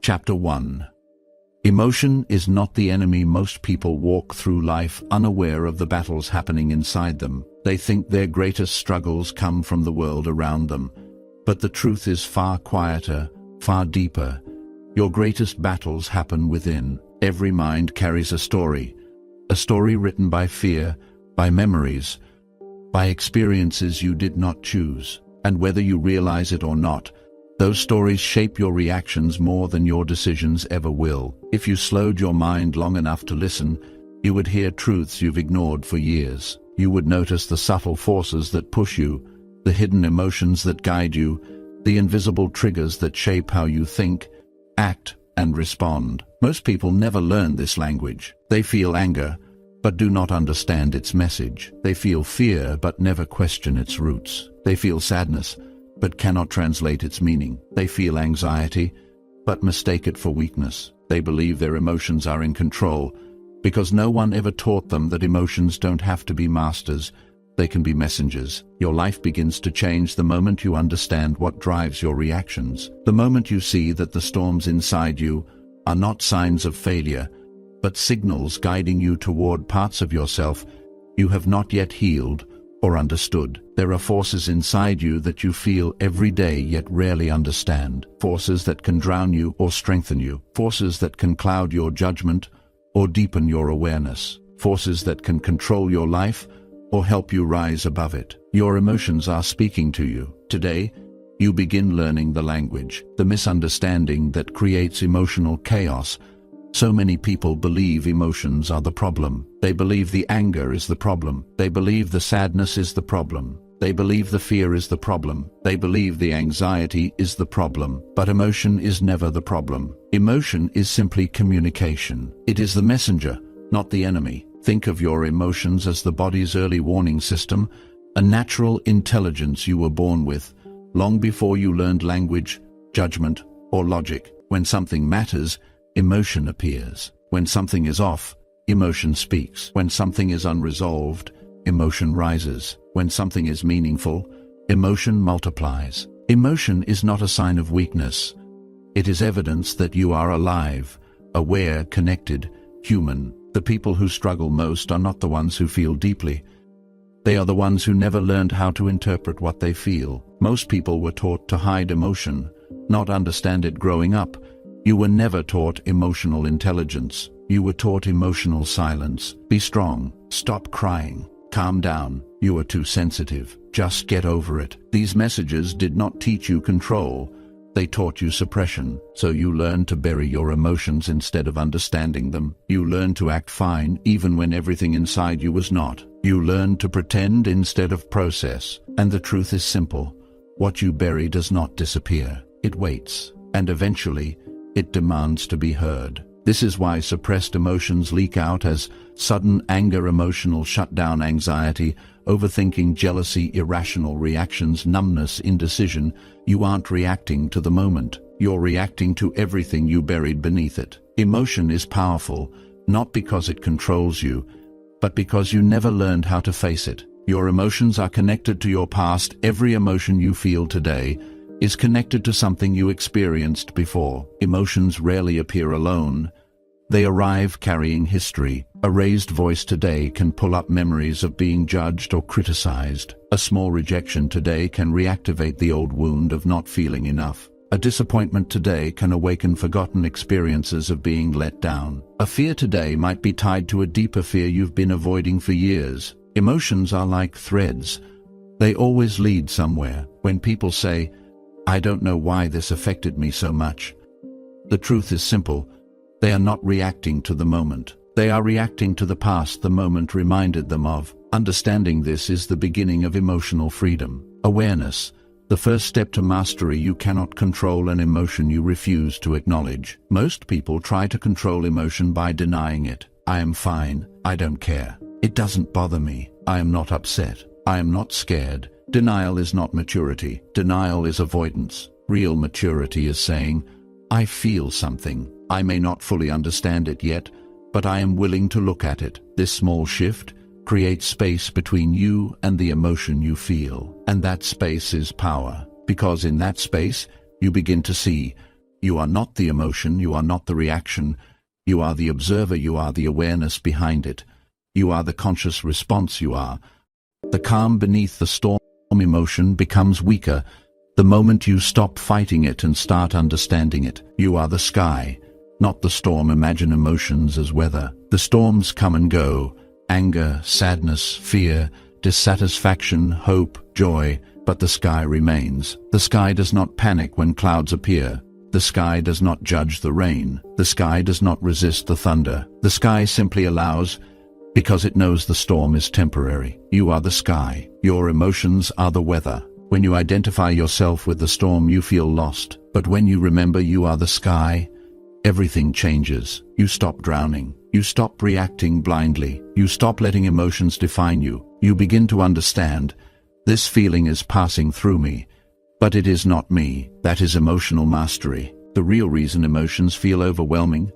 Chapter 1. Emotion is not the enemy. Most people walk through life unaware of the battles happening inside them. They think their greatest struggles come from the world around them. But the truth is far quieter, far deeper. Your greatest battles happen within. Every mind carries a story written by fear, by memories, by experiences you did not choose. And whether you realize it or not, those stories shape your reactions more than your decisions ever will. If you slowed your mind long enough to listen, you would hear truths you've ignored for years. You would notice the subtle forces that push you, the hidden emotions that guide you, the invisible triggers that shape how you think, act, and respond. Most people never learn this language. They feel anger, but do not understand its message. They feel fear, but never question its roots. They feel sadness, but cannot translate its meaning. They feel anxiety, but mistake it for weakness. They believe their emotions are in control, because no one ever taught them that emotions don't have to be masters, they can be messengers. Your life begins to change the moment you understand what drives your reactions. The moment you see that the storms inside you are not signs of failure, but signals guiding you toward parts of yourself you have not yet healed or understood. There are forces inside you that you feel every day yet rarely understand. Forces that can drown you or strengthen you. Forces that can cloud your judgment or deepen your awareness. Forces that can control your life or help you rise above it. Your emotions are speaking to you. Today, you begin learning the language, the misunderstanding that creates emotional chaos. So many people believe emotions are the problem. They believe the anger is the problem. They believe the sadness is the problem. They believe the fear is the problem. They believe the anxiety is the problem. But emotion is never the problem. Emotion is simply communication. It is the messenger, not the enemy. Think of your emotions as the body's early warning system, a natural intelligence you were born with, long before you learned language, judgment, or logic. When something matters, emotion appears. When something is off, emotion speaks. When something is unresolved, emotion rises. When something is meaningful, emotion multiplies. Emotion is not a sign of weakness. It is evidence that you are alive, aware, connected, human. The people who struggle most are not the ones who feel deeply. They are the ones who never learned how to interpret what they feel. Most people were taught to hide emotion, not understand it growing up. You were never taught emotional intelligence. You were taught emotional silence. Be strong. Stop crying. Calm down. You are too sensitive. Just get over it. These messages did not teach you control. They taught you suppression. So you learned to bury your emotions instead of understanding them. You learned to act fine even when everything inside you was not. You learned to pretend instead of process. And the truth is simple. What you bury does not disappear. It waits. And eventually, it demands to be heard. This is why suppressed emotions leak out as sudden anger, emotional shutdown, anxiety, overthinking, jealousy, irrational reactions, numbness, indecision. You aren't reacting to the moment. You're reacting to everything you buried beneath it. Emotion is powerful, not because it controls you, but because you never learned how to face it. Your emotions are connected to your past. Every emotion you feel today is connected to something you experienced before. Emotions rarely appear alone. They arrive carrying history. A raised voice today can pull up memories of being judged or criticized. A small rejection today can reactivate the old wound of not feeling enough. A disappointment today can awaken forgotten experiences of being let down. A fear today might be tied to a deeper fear you've been avoiding for years. Emotions are like threads. They always lead somewhere. When people say, "I don't know why this affected me so much," the truth is simple. They are not reacting to the moment. They are reacting to the past the moment reminded them of. Understanding this is the beginning of emotional freedom. Awareness, the first step to mastery. You cannot control an emotion you refuse to acknowledge. Most people try to control emotion by denying it. I am fine. I don't care. It doesn't bother me. I am not upset. I am not scared. Denial is not maturity. Denial is avoidance. Real maturity is saying, I feel something. I may not fully understand it yet, but I am willing to look at it. This small shift creates space between you and the emotion you feel. And that space is power, because in that space, you begin to see You are not the emotion, you are not the reaction. You are the observer, you are the awareness behind it. You are the conscious response, you are. The calm beneath the storm. Emotion becomes weaker the moment you stop fighting it and start understanding it. You are the sky, not the storm. Imagine emotions as weather. The storms come and go. Anger, sadness, fear, dissatisfaction, hope, joy, but the sky remains. The sky does not panic when clouds appear. The sky does not judge the rain. The sky does not resist the thunder. The sky simply allows, because it knows the storm is temporary. You are the sky. Your emotions are the weather. When you identify yourself with the storm, you feel lost. But when you remember you are the sky, everything changes. You stop drowning. You stop reacting blindly. You stop letting emotions define you. You begin to understand, this feeling is passing through me, but it is not me. That is emotional mastery. The real reason emotions feel overwhelming.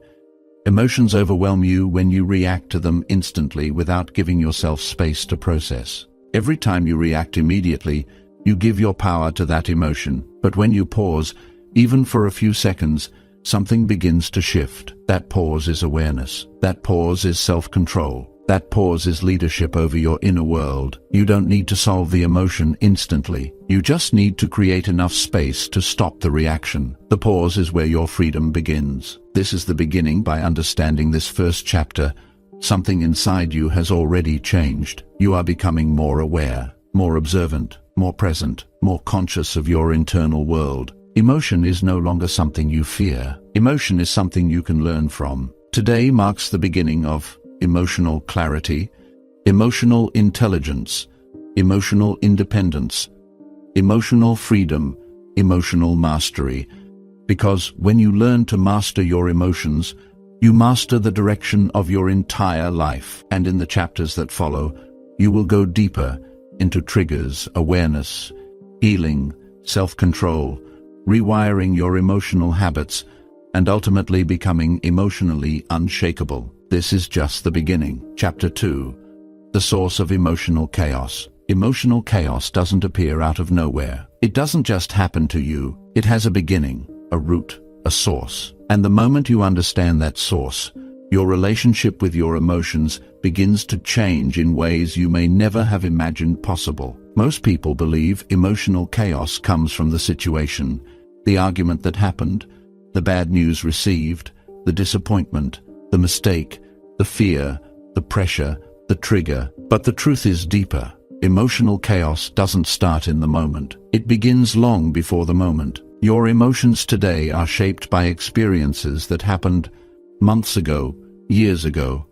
Emotions overwhelm you when you react to them instantly without giving yourself space to process. Every time you react immediately, you give your power to that emotion. But when you pause, even for a few seconds, something begins to shift. That pause is awareness. That pause is self-control. That pause is leadership over your inner world. You don't need to solve the emotion instantly. You just need to create enough space to stop the reaction. The pause is where your freedom begins. This is the beginning. By understanding this first chapter, something inside you has already changed. You are becoming more aware, more observant, more present, more conscious of your internal world. Emotion is no longer something you fear. Emotion is something you can learn from. Today marks the beginning of emotional clarity, emotional intelligence, emotional independence, emotional freedom, emotional mastery. Because when you learn to master your emotions, you master the direction of your entire life. And in the chapters that follow, you will go deeper into triggers, awareness, healing, self-control, rewiring your emotional habits, and ultimately becoming emotionally unshakable. This is just the beginning. Chapter 2. The source of emotional chaos. Emotional chaos doesn't appear out of nowhere. It doesn't just happen to you. It has a beginning, a root, a source. And the moment you understand that source, your relationship with your emotions begins to change in ways you may never have imagined possible. Most people believe emotional chaos comes from the situation, the argument that happened, the bad news received, the disappointment, the mistake, the fear, the pressure, the trigger. But the truth is deeper. Emotional chaos doesn't start in the moment. It begins long before the moment. Your emotions today are shaped by experiences that happened months ago, years ago,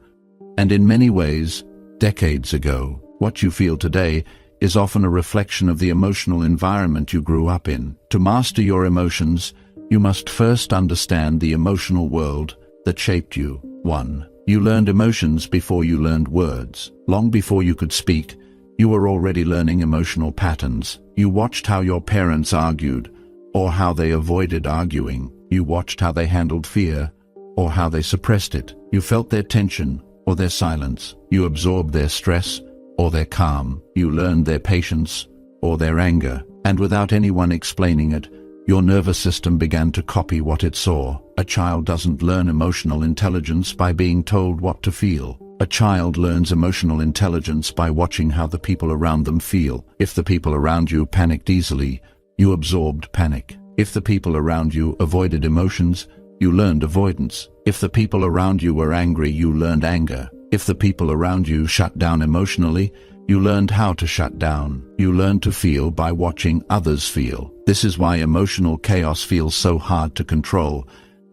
and in many ways, decades ago. What you feel today is often a reflection of the emotional environment you grew up in. To master your emotions, you must first understand the emotional world that shaped you. 1. You learned emotions before you learned words. Long before you could speak, you were already learning emotional patterns. You watched how your parents argued, or how they avoided arguing. You watched how they handled fear, or how they suppressed it. You felt their tension, or their silence. You absorbed their stress, or their calm. You learned their patience, or their anger. And without anyone explaining it, your nervous system began to copy what it saw. A child doesn't learn emotional intelligence by being told what to feel. A child learns emotional intelligence by watching how the people around them feel. If the people around you panicked easily, you absorbed panic. If the people around you avoided emotions, you learned avoidance. If the people around you were angry, you learned anger. If the people around you shut down emotionally, you learned how to shut down. You learned to feel by watching others feel. This is why emotional chaos feels so hard to control,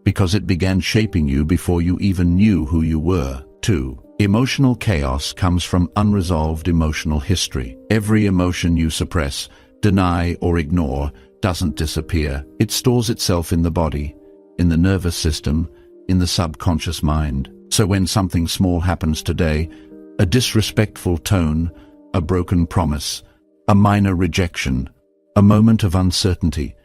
because it began shaping you before you even knew who you were. 2. Emotional chaos comes from unresolved emotional history. Every emotion you suppress, deny, or ignore doesn't disappear. It stores itself in the body, in the nervous system, in the subconscious mind. So when something small happens today, a disrespectful tone, a broken promise, a minor rejection, a moment of uncertainty,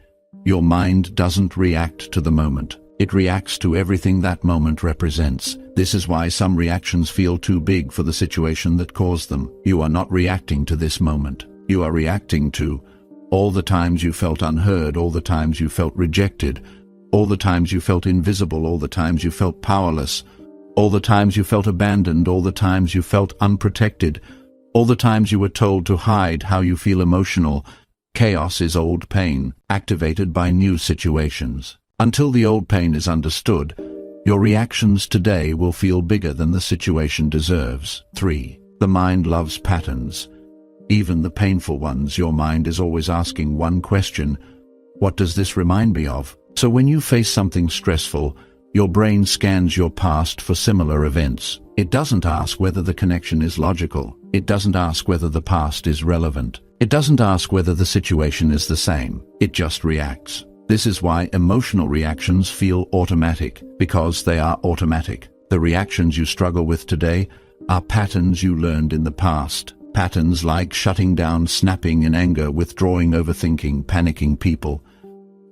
your mind doesn't react to the moment. It reacts to everything that moment represents. This is why some reactions feel too big for the situation that caused them. You are not reacting to this moment. You are reacting to all the times you felt unheard, all the times you felt rejected, All the times you felt invisible, all the times you felt powerless, all the times you felt abandoned, all the times you felt unprotected, all the times you were told to hide how you feel. Emotional chaos is old pain, activated by new situations. Until the old pain is understood, your reactions today will feel bigger than the situation deserves. 3. The mind loves patterns. Even the painful ones. Your mind is always asking one question: what does this remind me of? So when you face something stressful, your brain scans your past for similar events. It doesn't ask whether the connection is logical. It doesn't ask whether the past is relevant. It doesn't ask whether the situation is the same. It just reacts. This is why emotional reactions feel automatic, because they are automatic. The reactions you struggle with today are patterns you learned in the past. Patterns like shutting down, snapping in anger, withdrawing, overthinking, panicking people,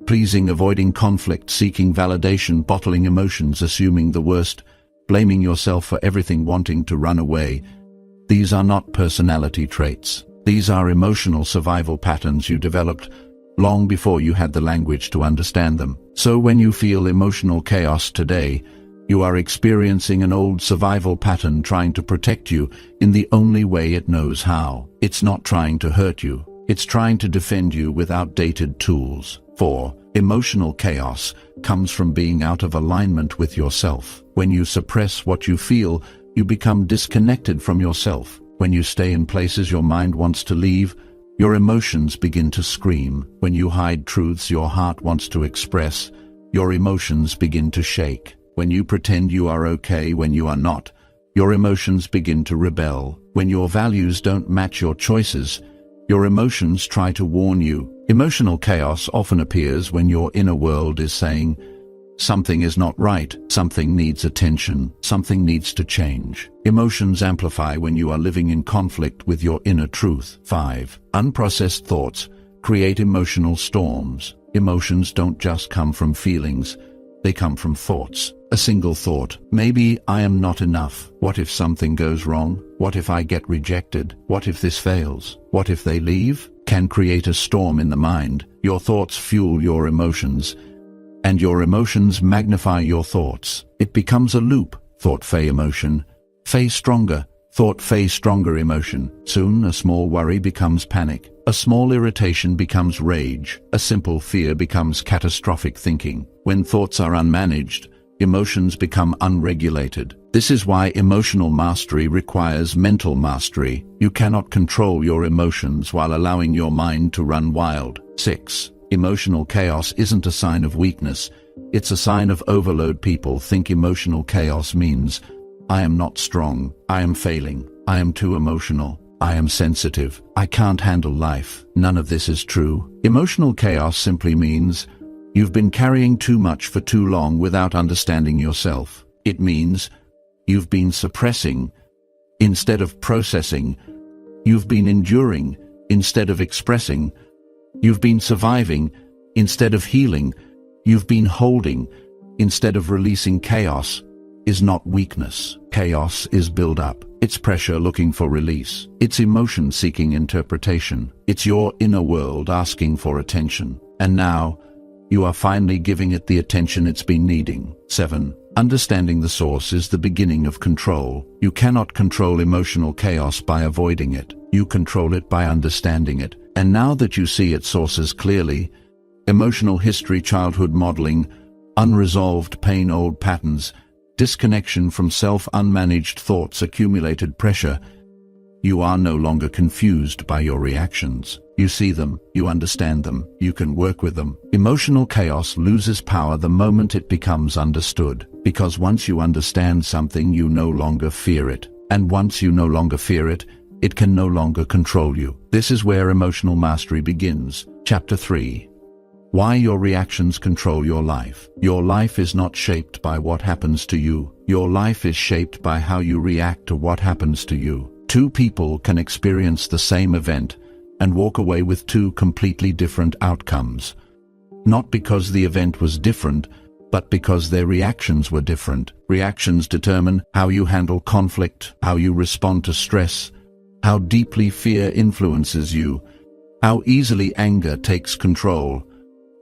pleasing, avoiding conflict, seeking validation, bottling emotions, assuming the worst, blaming yourself for everything, wanting to run away. These are not personality traits. These are emotional survival patterns you developed long before you had the language to understand them. So when you feel emotional chaos today, you are experiencing an old survival pattern trying to protect you in the only way it knows how. It's not trying to hurt you. It's trying to defend you with outdated tools. 4. Emotional chaos comes from being out of alignment with yourself. When you suppress what you feel, you become disconnected from yourself. When you stay in places your mind wants to leave, your emotions begin to scream. When you hide truths your heart wants to express, your emotions begin to shake. When you pretend you are okay when you are not, your emotions begin to rebel. When your values don't match your choices, your emotions try to warn you. Emotional chaos often appears when your inner world is saying, something is not right, something needs attention, something needs to change. Emotions amplify when you are living in conflict with your inner truth. 5. Unprocessed thoughts create emotional storms. Emotions don't just come from feelings, they come from thoughts. A single thought, maybe I am not enough. What if something goes wrong? What if I get rejected? What if this fails? What if they leave? Can create a storm in the mind. Your thoughts fuel your emotions, and your emotions magnify your thoughts. It becomes a loop. Thought, fey, emotion. Fey stronger. Thought, fey stronger, emotion. Soon a small worry becomes panic. A small irritation becomes rage. A simple fear becomes catastrophic thinking. When thoughts are unmanaged, emotions become unregulated. This is why emotional mastery requires mental mastery. You cannot control your emotions while allowing your mind to run wild. 6. Emotional chaos isn't a sign of weakness, it's a sign of overload. People think emotional chaos means, I am not strong, I am failing, I am too emotional, I am sensitive, I can't handle life. None of this is true. Emotional chaos simply means, you've been carrying too much for too long without understanding yourself. It means, you've been suppressing instead of processing. You've been enduring instead of expressing. You've been surviving instead of healing. You've been holding instead of releasing. Chaos is not weakness. Chaos is build-up. It's pressure looking for release. It's emotion seeking interpretation. It's your inner world asking for attention. And now, you are finally giving it the attention it's been needing. 7. Understanding the source is the beginning of control. You cannot control emotional chaos by avoiding it. You control it by understanding it. And now that you see its sources clearly, emotional history, childhood modeling, unresolved pain, old patterns, disconnection from self, unmanaged thoughts, accumulated pressure, you are no longer confused by your reactions. You see them, you understand them, you can work with them. Emotional chaos loses power the moment it becomes understood, because once you understand something, you no longer fear it. And once you no longer fear it, it can no longer control you. This is where emotional mastery begins. Chapter 3. Why your reactions control your life. Your life is not shaped by what happens to you. Your life is shaped by how you react to what happens to you. Two people can experience the same event and walk away with two completely different outcomes. Not because the event was different, but because their reactions were different. Reactions determine how you handle conflict, how you respond to stress, how deeply fear influences you, how easily anger takes control,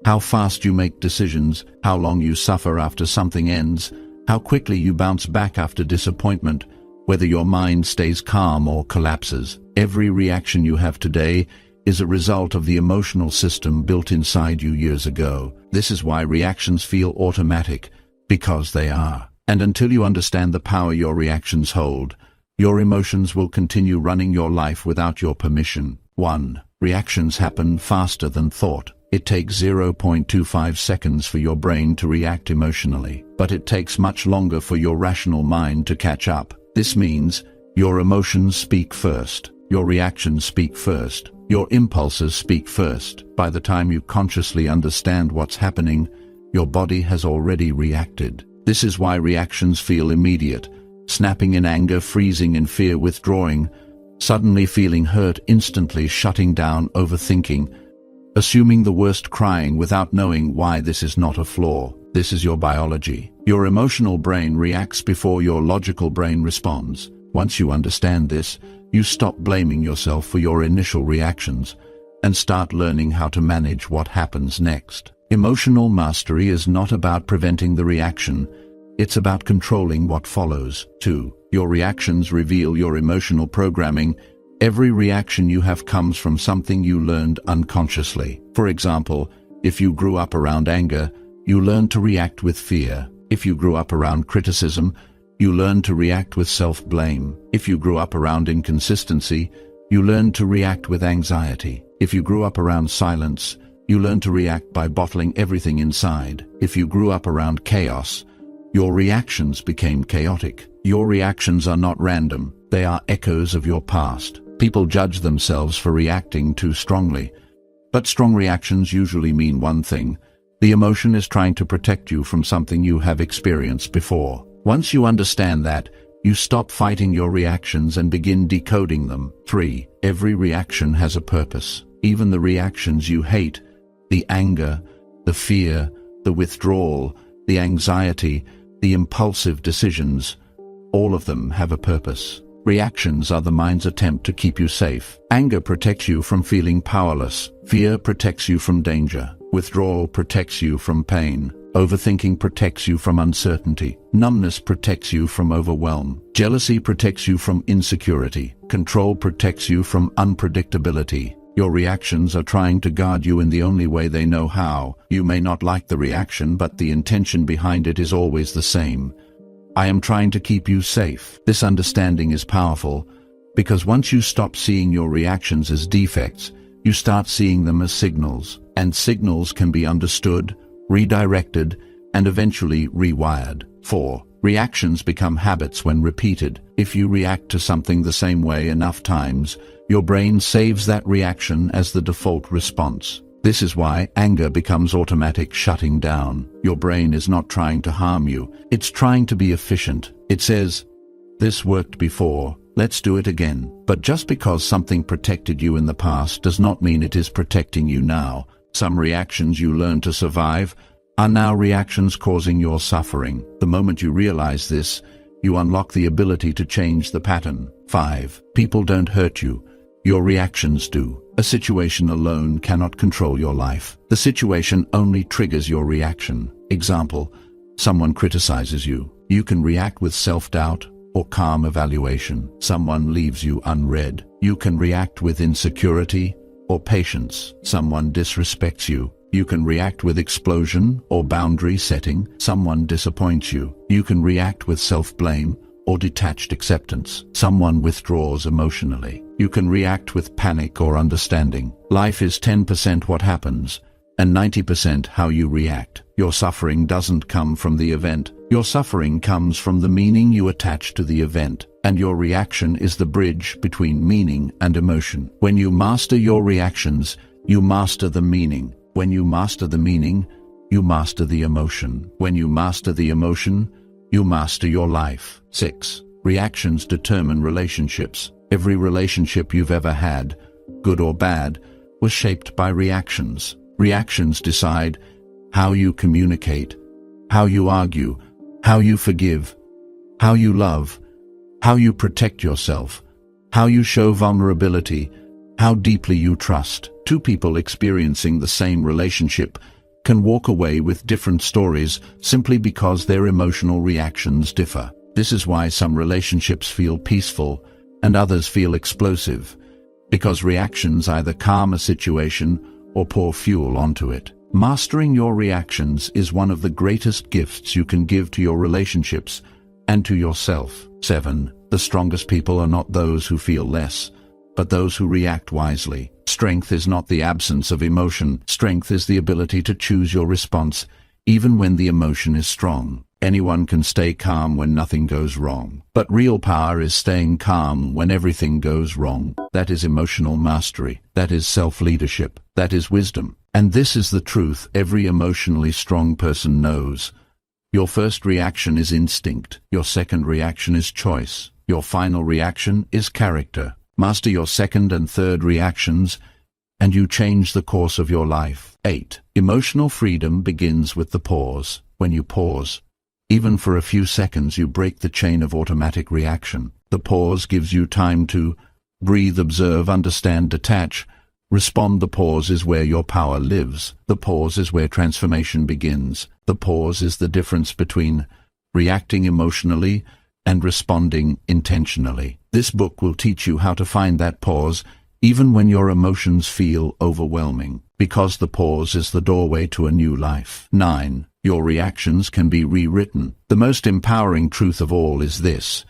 How fast you make decisions, how long you suffer after something ends, how quickly you bounce back after disappointment, whether your mind stays calm or collapses. Every reaction you have today is a result of the emotional system built inside you years ago. This is why reactions feel automatic, because they are. And until you understand the power your reactions hold, your emotions will continue running your life without your permission. 1. Reactions happen faster than thought. It takes 0.25 seconds for your brain to react emotionally, but it takes much longer for your rational mind to catch up. This means your emotions speak first, your reactions speak first, your impulses speak first. By the time you consciously understand what's happening, your body has already reacted. This is why reactions feel immediate: snapping in anger, freezing in fear, withdrawing, suddenly feeling hurt, instantly shutting down, overthinking, assuming the worst, crying without knowing why. This is not a flaw. This is your biology. Your emotional brain reacts before your logical brain responds. Once you understand this, you stop blaming yourself for your initial reactions and start learning how to manage what happens next. Emotional mastery is not about preventing the reaction, it's about controlling what follows. 2. Your reactions reveal your emotional programming. Every reaction you have comes from something you learned unconsciously. For example, if you grew up around anger, you learn to react with fear. If you grew up around criticism, you learn to react with self-blame. If you grew up around inconsistency, you learn to react with anxiety. If you grew up around silence, you learn to react by bottling everything inside. If you grew up around chaos, your reactions became chaotic. Your reactions are not random, they are echoes of your past. People judge themselves for reacting too strongly, but strong reactions usually mean one thing: the emotion is trying to protect you from something you have experienced before. Once you understand that, you stop fighting your reactions and begin decoding them. 3. Every reaction has a purpose. Even the reactions you hate, the anger, the fear, the withdrawal, the anxiety, the impulsive decisions, all of them have a purpose. Reactions are the mind's attempt to keep you safe. Anger protects you from feeling powerless. Fear protects you from danger. Withdrawal protects you from pain. Overthinking protects you from uncertainty. Numbness protects you from overwhelm. Jealousy protects you from insecurity. Control protects you from unpredictability. Your reactions are trying to guard you in the only way they know how. You may not like the reaction, but the intention behind it is always the same. I am trying to keep you safe. This understanding is powerful, because once you stop seeing your reactions as defects, you start seeing them as signals, and signals can be understood, redirected, and eventually rewired. 4. Reactions become habits when repeated. If you react to something the same way enough times, your brain saves that reaction as the default response. This is why anger becomes automatic, shutting down. Your brain is not trying to harm you, it's trying to be efficient. It says, "This worked before, let's do it again." But just because something protected you in the past does not mean it is protecting you now. Some reactions you learned to survive are now reactions causing your suffering. The moment you realize this, you unlock the ability to change the pattern. 5. People don't hurt you, your reactions do. A situation alone cannot control your life. The situation only triggers your reaction. Example, someone criticizes you. You can react with self-doubt or calm evaluation. Someone leaves you unread. You can react with insecurity or patience. Someone disrespects you. You can react with explosion or boundary setting. Someone disappoints you. You can react with self-blame or detached acceptance. Someone withdraws emotionally. You can react with panic or understanding. Life is 10% what happens, and 90% how you react. Your suffering doesn't come from the event. Your suffering comes from the meaning you attach to the event, and your reaction is the bridge between meaning and emotion. When you master your reactions, you master the meaning. When you master the meaning, you master the emotion. When you master the emotion, you master your life. 6. Reactions determine relationships. Every relationship you've ever had, good or bad, was shaped by reactions. Reactions decide how you communicate, how you argue, how you forgive, how you love, how you protect yourself, how you show vulnerability, how deeply you trust. Two people experiencing the same relationship can walk away with different stories simply because their emotional reactions differ. This is why some relationships feel peaceful and others feel explosive, because reactions either calm a situation or pour fuel onto it. Mastering your reactions is one of the greatest gifts you can give to your relationships and to yourself. 7. The strongest people are not those who feel less, but those who react wisely. Strength is not the absence of emotion. Strength is the ability to choose your response, even when the emotion is strong. Anyone can stay calm when nothing goes wrong. But real power is staying calm when everything goes wrong. That is emotional mastery. That is self-leadership. That is wisdom. And this is the truth every emotionally strong person knows. Your first reaction is instinct. Your second reaction is choice. Your final reaction is character. Master your second and third reactions, and you change the course of your life. 8. Emotional freedom begins with the pause. When you pause, even for a few seconds, you break the chain of automatic reaction. The pause gives you time to breathe, observe, understand, detach, respond. The pause is where your power lives. The pause is where transformation begins. The pause is the difference between reacting emotionally and responding intentionally. This book will teach you how to find that pause even when your emotions feel overwhelming, because the pause is the doorway to a new life. 9. Your reactions can be rewritten. The most empowering truth of all is this: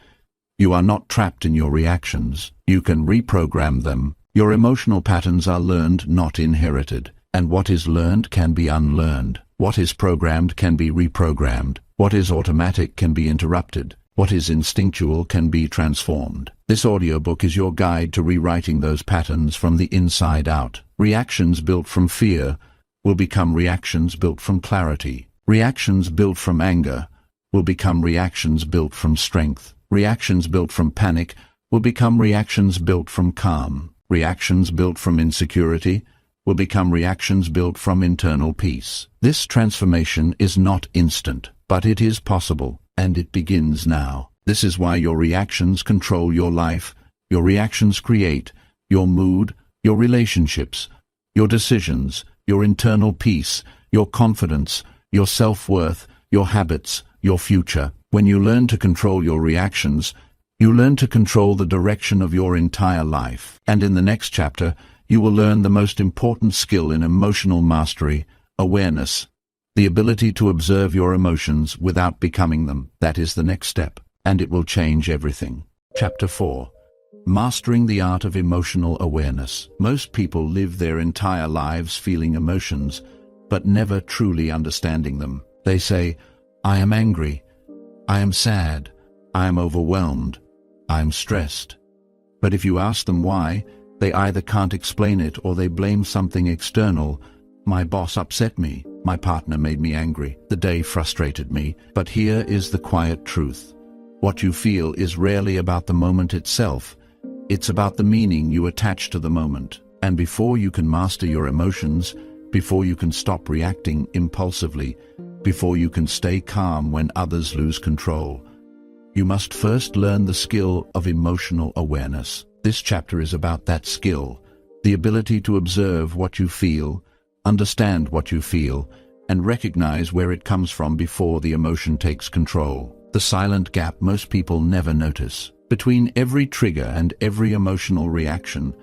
you are not trapped in your reactions. You can reprogram them. Your emotional patterns are learned, not inherited. And what is learned can be unlearned. What is programmed can be reprogrammed. What is automatic can be interrupted. What is instinctual can be transformed. This audiobook is your guide to rewriting those patterns from the inside out. Reactions built from fear will become reactions built from clarity. Reactions built from anger will become reactions built from strength. Reactions built from panic will become reactions built from calm. Reactions built from insecurity will become reactions built from internal peace. This transformation is not instant, but it is possible, and it begins now. This is why your reactions control your life. Your reactions create your mood, your relationships, your decisions, your internal peace, your confidence, your self-worth, your habits, your future. When you learn to control your reactions, you learn to control the direction of your entire life. And in the next chapter, you will learn the most important skill in emotional mastery: awareness. The ability to observe your emotions without becoming them. That is the next step, and it will change everything. Chapter 4. Mastering the art of emotional awareness. Most people live their entire lives feeling emotions, but never truly understanding them. They say, "I am angry, I am sad, I am overwhelmed, I am stressed." But if you ask them why, they either can't explain it or they blame something external. "My boss upset me, my partner made me angry, the day frustrated me." But here is the quiet truth. What you feel is rarely about the moment itself. It's about the meaning you attach to the moment. And before you can master your emotions, before you can stop reacting impulsively, before you can stay calm when others lose control, you must first learn the skill of emotional awareness. This chapter is about that skill, the ability to observe what you feel, understand what you feel, and recognize where it comes from before the emotion takes control. The silent gap most people never notice. Between every trigger and every emotional reaction,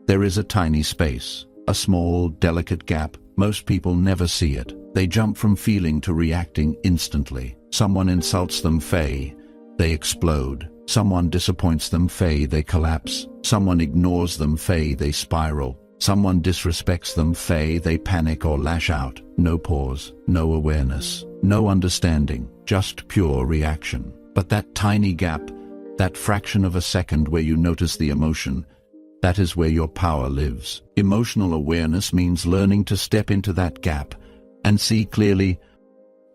there is a tiny space, a small, delicate gap. Most people never see it. They jump from feeling to reacting instantly. Someone insults them, they explode. Someone disappoints them, they collapse. Someone ignores them, they spiral. Someone disrespects them, they panic or lash out. No pause, no awareness, no understanding, just pure reaction. But that tiny gap, that fraction of a second where you notice the emotion, that is where your power lives. Emotional awareness means learning to step into that gap and see clearly,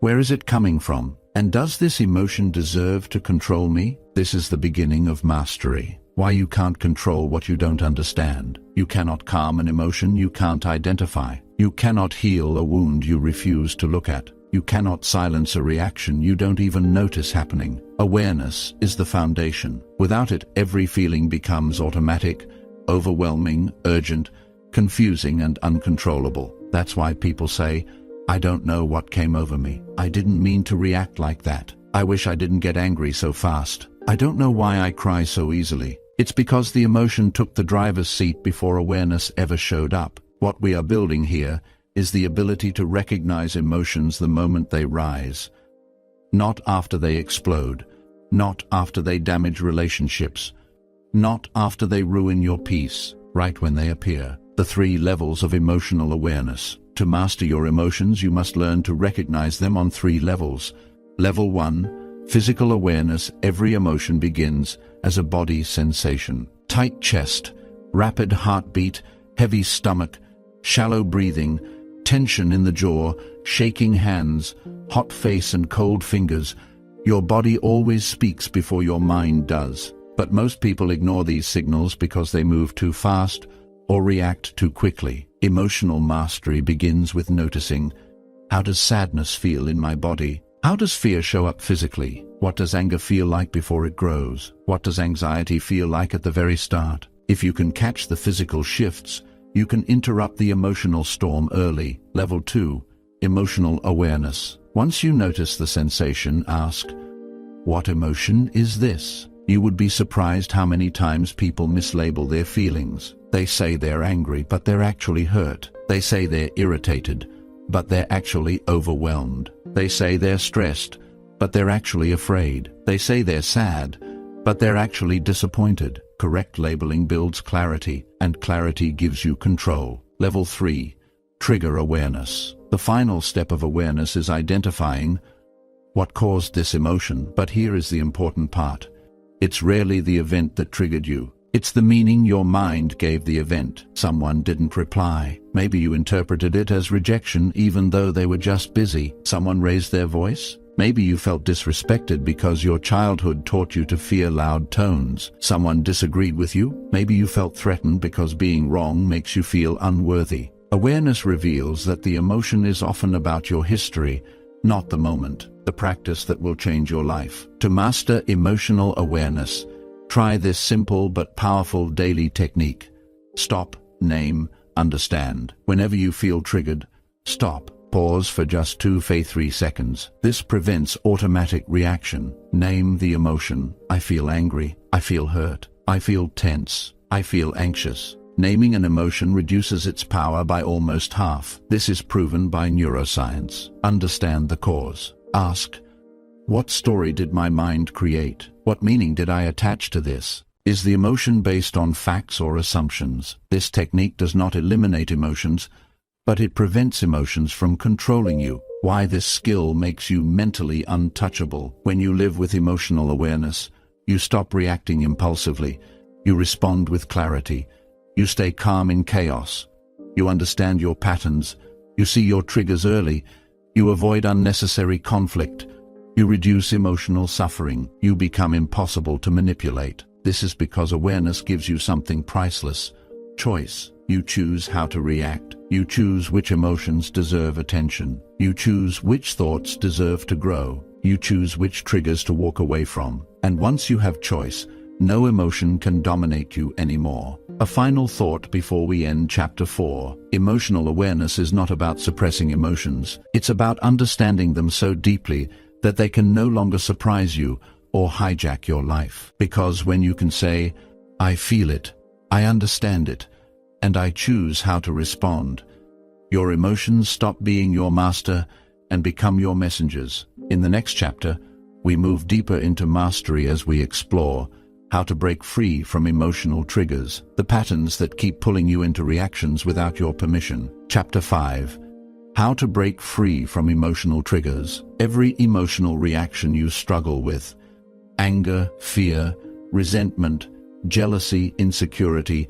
where is it coming from? And does this emotion deserve to control me? This is the beginning of mastery. Why you can't control what you don't understand. You cannot calm an emotion you can't identify. You cannot heal a wound you refuse to look at. You cannot silence a reaction you don't even notice happening. Awareness is the foundation. Without it, every feeling becomes automatic, overwhelming, urgent, confusing, and uncontrollable. That's why people say, I don't know what came over me. I didn't mean to react like that. I wish I didn't get angry so fast. I don't know why I cry so easily. It's because the emotion took the driver's seat before awareness ever showed up. What we are building here is the ability to recognize emotions the moment they rise, not after they explode, not after they damage relationships, not after they ruin your peace, right when they appear. The 3 levels of emotional awareness. To master your emotions, you must learn to recognize them on 3 levels. Level 1, physical awareness. Every emotion begins as a body sensation. Tight chest, rapid heartbeat, heavy stomach, shallow breathing, tension in the jaw, shaking hands, hot face and cold fingers. Your body always speaks before your mind does. But most people ignore these signals because they move too fast or react too quickly. Emotional mastery begins with noticing, how does sadness feel in my body? How does fear show up physically? What does anger feel like before it grows? What does anxiety feel like at the very start? If you can catch the physical shifts, you can interrupt the emotional storm early. Level 2, emotional awareness. Once you notice the sensation, ask, what emotion is this? You would be surprised how many times people mislabel their feelings. They say they're angry, but they're actually hurt. They say they're irritated, but they're actually overwhelmed. They say they're stressed, but they're actually afraid. They say they're sad, but they're actually disappointed. Correct labeling builds clarity, and clarity gives you control. Level 3, trigger awareness. The final step of awareness is identifying what caused this emotion. But here is the important part. It's rarely the event that triggered you. It's the meaning your mind gave the event. Someone didn't reply. Maybe you interpreted it as rejection even though they were just busy. Someone raised their voice. Maybe you felt disrespected because your childhood taught you to fear loud tones. Someone disagreed with you. Maybe you felt threatened because being wrong makes you feel unworthy. Awareness reveals that the emotion is often about your history, not the moment. The practice that will change your life. To master emotional awareness, try this simple but powerful daily technique. Stop, name, understand. Whenever you feel triggered, stop. Pause for just 2-3 seconds. This prevents automatic reaction. Name the emotion. I feel angry. I feel hurt. I feel tense. I feel anxious. Naming an emotion reduces its power by almost half. This is proven by neuroscience. Understand the cause. Ask, what story did my mind create? What meaning did I attach to this? Is the emotion based on facts or assumptions? This technique does not eliminate emotions, but it prevents emotions from controlling you. Why this skill makes you mentally untouchable. When you live with emotional awareness, you stop reacting impulsively. You respond with clarity. You stay calm in chaos. You understand your patterns. You see your triggers early. You avoid unnecessary conflict. You reduce emotional suffering. You become impossible to manipulate. This is because awareness gives you something priceless: choice. You choose how to react. You choose which emotions deserve attention. You choose which thoughts deserve to grow. You choose which triggers to walk away from. And once you have choice, no emotion can dominate you anymore. A final thought before we end Chapter 4. Emotional awareness is not about suppressing emotions. It's about understanding them so deeply that they can no longer surprise you or hijack your life. Because when you can say, I feel it, I understand it, and I choose how to respond, your emotions stop being your master and become your messengers. In the next chapter, we move deeper into mastery as we explore how to break free from emotional triggers, the patterns that keep pulling you into reactions without your permission. Chapter 5. How to break free from emotional triggers. Every emotional reaction you struggle with, anger, fear, resentment, jealousy, insecurity,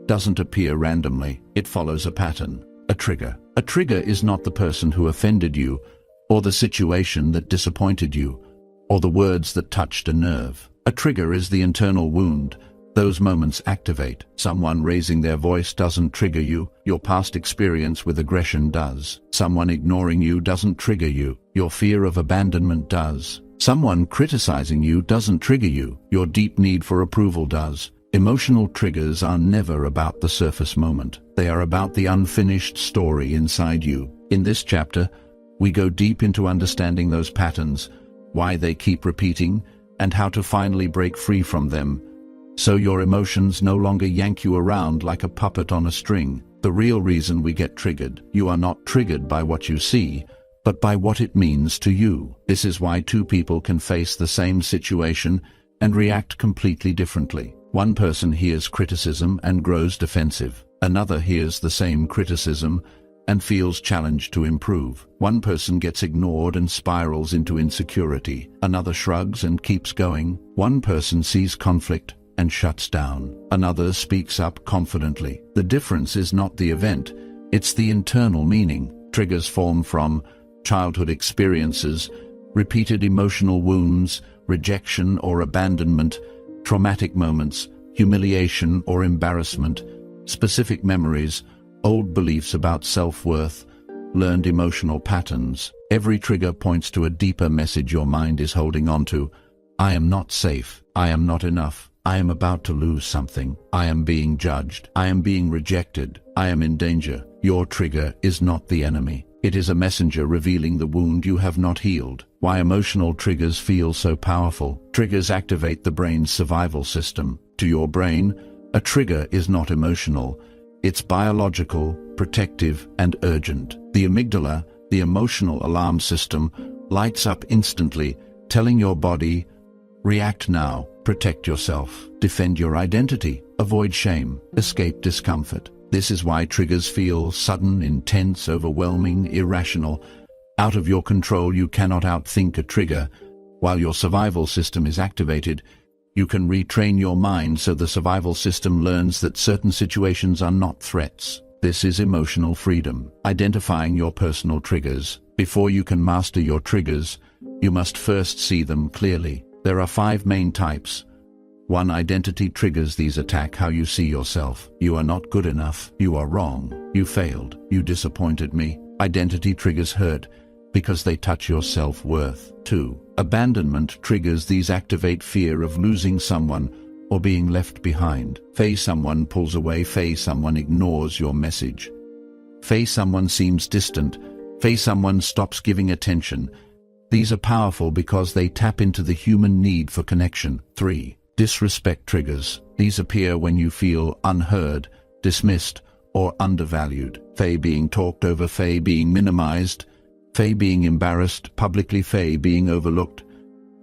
doesn't appear randomly. It follows a pattern, a trigger. A trigger is not the person who offended you, or the situation that disappointed you, or the words that touched a nerve. A trigger is the internal wound. Those moments activate. Someone raising their voice doesn't trigger you. Your past experience with aggression does. Someone ignoring you doesn't trigger you. Your fear of abandonment does. Someone criticizing you doesn't trigger you. Your deep need for approval does. Emotional triggers are never about the surface moment. They are about the unfinished story inside you. In this chapter, We go deep into understanding those patterns, why they keep repeating, and how to finally break free from them, so your emotions no longer yank you around like a puppet on a string. The real reason we get triggered: you are not triggered by what you see, but by what it means to you. This is why two people can face the same situation and react completely differently. One person hears criticism and grows defensive. Another hears the same criticism and feels challenged to improve. One person gets ignored and spirals into insecurity. Another shrugs and keeps going. One person sees conflict and shuts down. Another speaks up confidently. The difference is not the event, it's the internal meaning. Triggers form from childhood experiences, repeated emotional wounds, rejection or abandonment, traumatic moments, humiliation or embarrassment, specific memories, old beliefs about self-worth, learned emotional patterns. Every trigger points to a deeper message your mind is holding on to. I am not safe. I am not enough. I am about to lose something. I am being judged. I am being rejected. I am in danger. Your trigger is not the enemy. It is a messenger revealing the wound you have not healed. Why emotional triggers feel so powerful. Triggers activate the brain's survival system. To your brain, a trigger is not emotional. It's biological, protective, and urgent. The amygdala, the emotional alarm system, lights up instantly, telling your body, react now, protect yourself, defend your identity, avoid shame, escape discomfort. This is why triggers feel sudden, intense, overwhelming, irrational. Out of your control. You cannot outthink a trigger. While your survival system is activated, you can retrain your mind so the survival system learns that certain situations are not threats. This is emotional freedom. Identifying your personal triggers. Before you can master your triggers, you must first see them clearly. There are 5 main types. 1. Identity triggers. These attack how you see yourself. You are not good enough. You are wrong. You failed. You disappointed me. Identity triggers hurt because they touch your self-worth. 2. Abandonment triggers. These activate fear of losing someone or being left behind. Say someone pulls away. Say someone ignores your message. Say someone seems distant. Say someone stops giving attention. These are powerful because they tap into the human need for connection. 3. Disrespect triggers. These appear when you feel unheard, dismissed, or undervalued. Say being talked over. Say being minimized. Say being embarrassed publicly. Say being overlooked.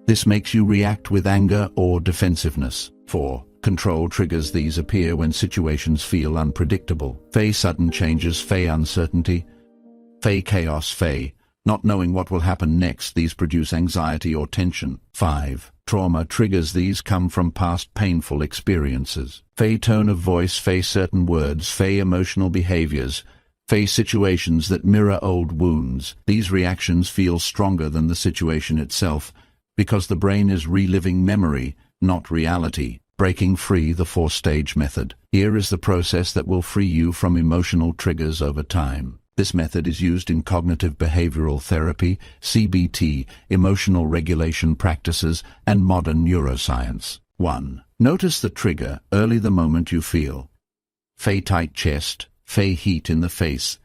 This makes you react with anger or defensiveness. 4. Control triggers. These appear when situations feel unpredictable. Say sudden changes. Say uncertainty. Say chaos. Say not knowing what will happen next. These produce anxiety or tension. 5. Trauma triggers. These come from past painful experiences. Say tone of voice. Say certain words. Say emotional behaviors. Face situations that mirror old wounds. These reactions feel stronger than the situation itself because the brain is reliving memory, not reality. Breaking free. The 4-stage method. Here is the process that will free you from emotional triggers over time. This method is used in cognitive behavioral therapy, CBT, emotional regulation practices, and modern neuroscience. 1. Notice the trigger early the moment you feel. Say tight chest. Say heat in the face.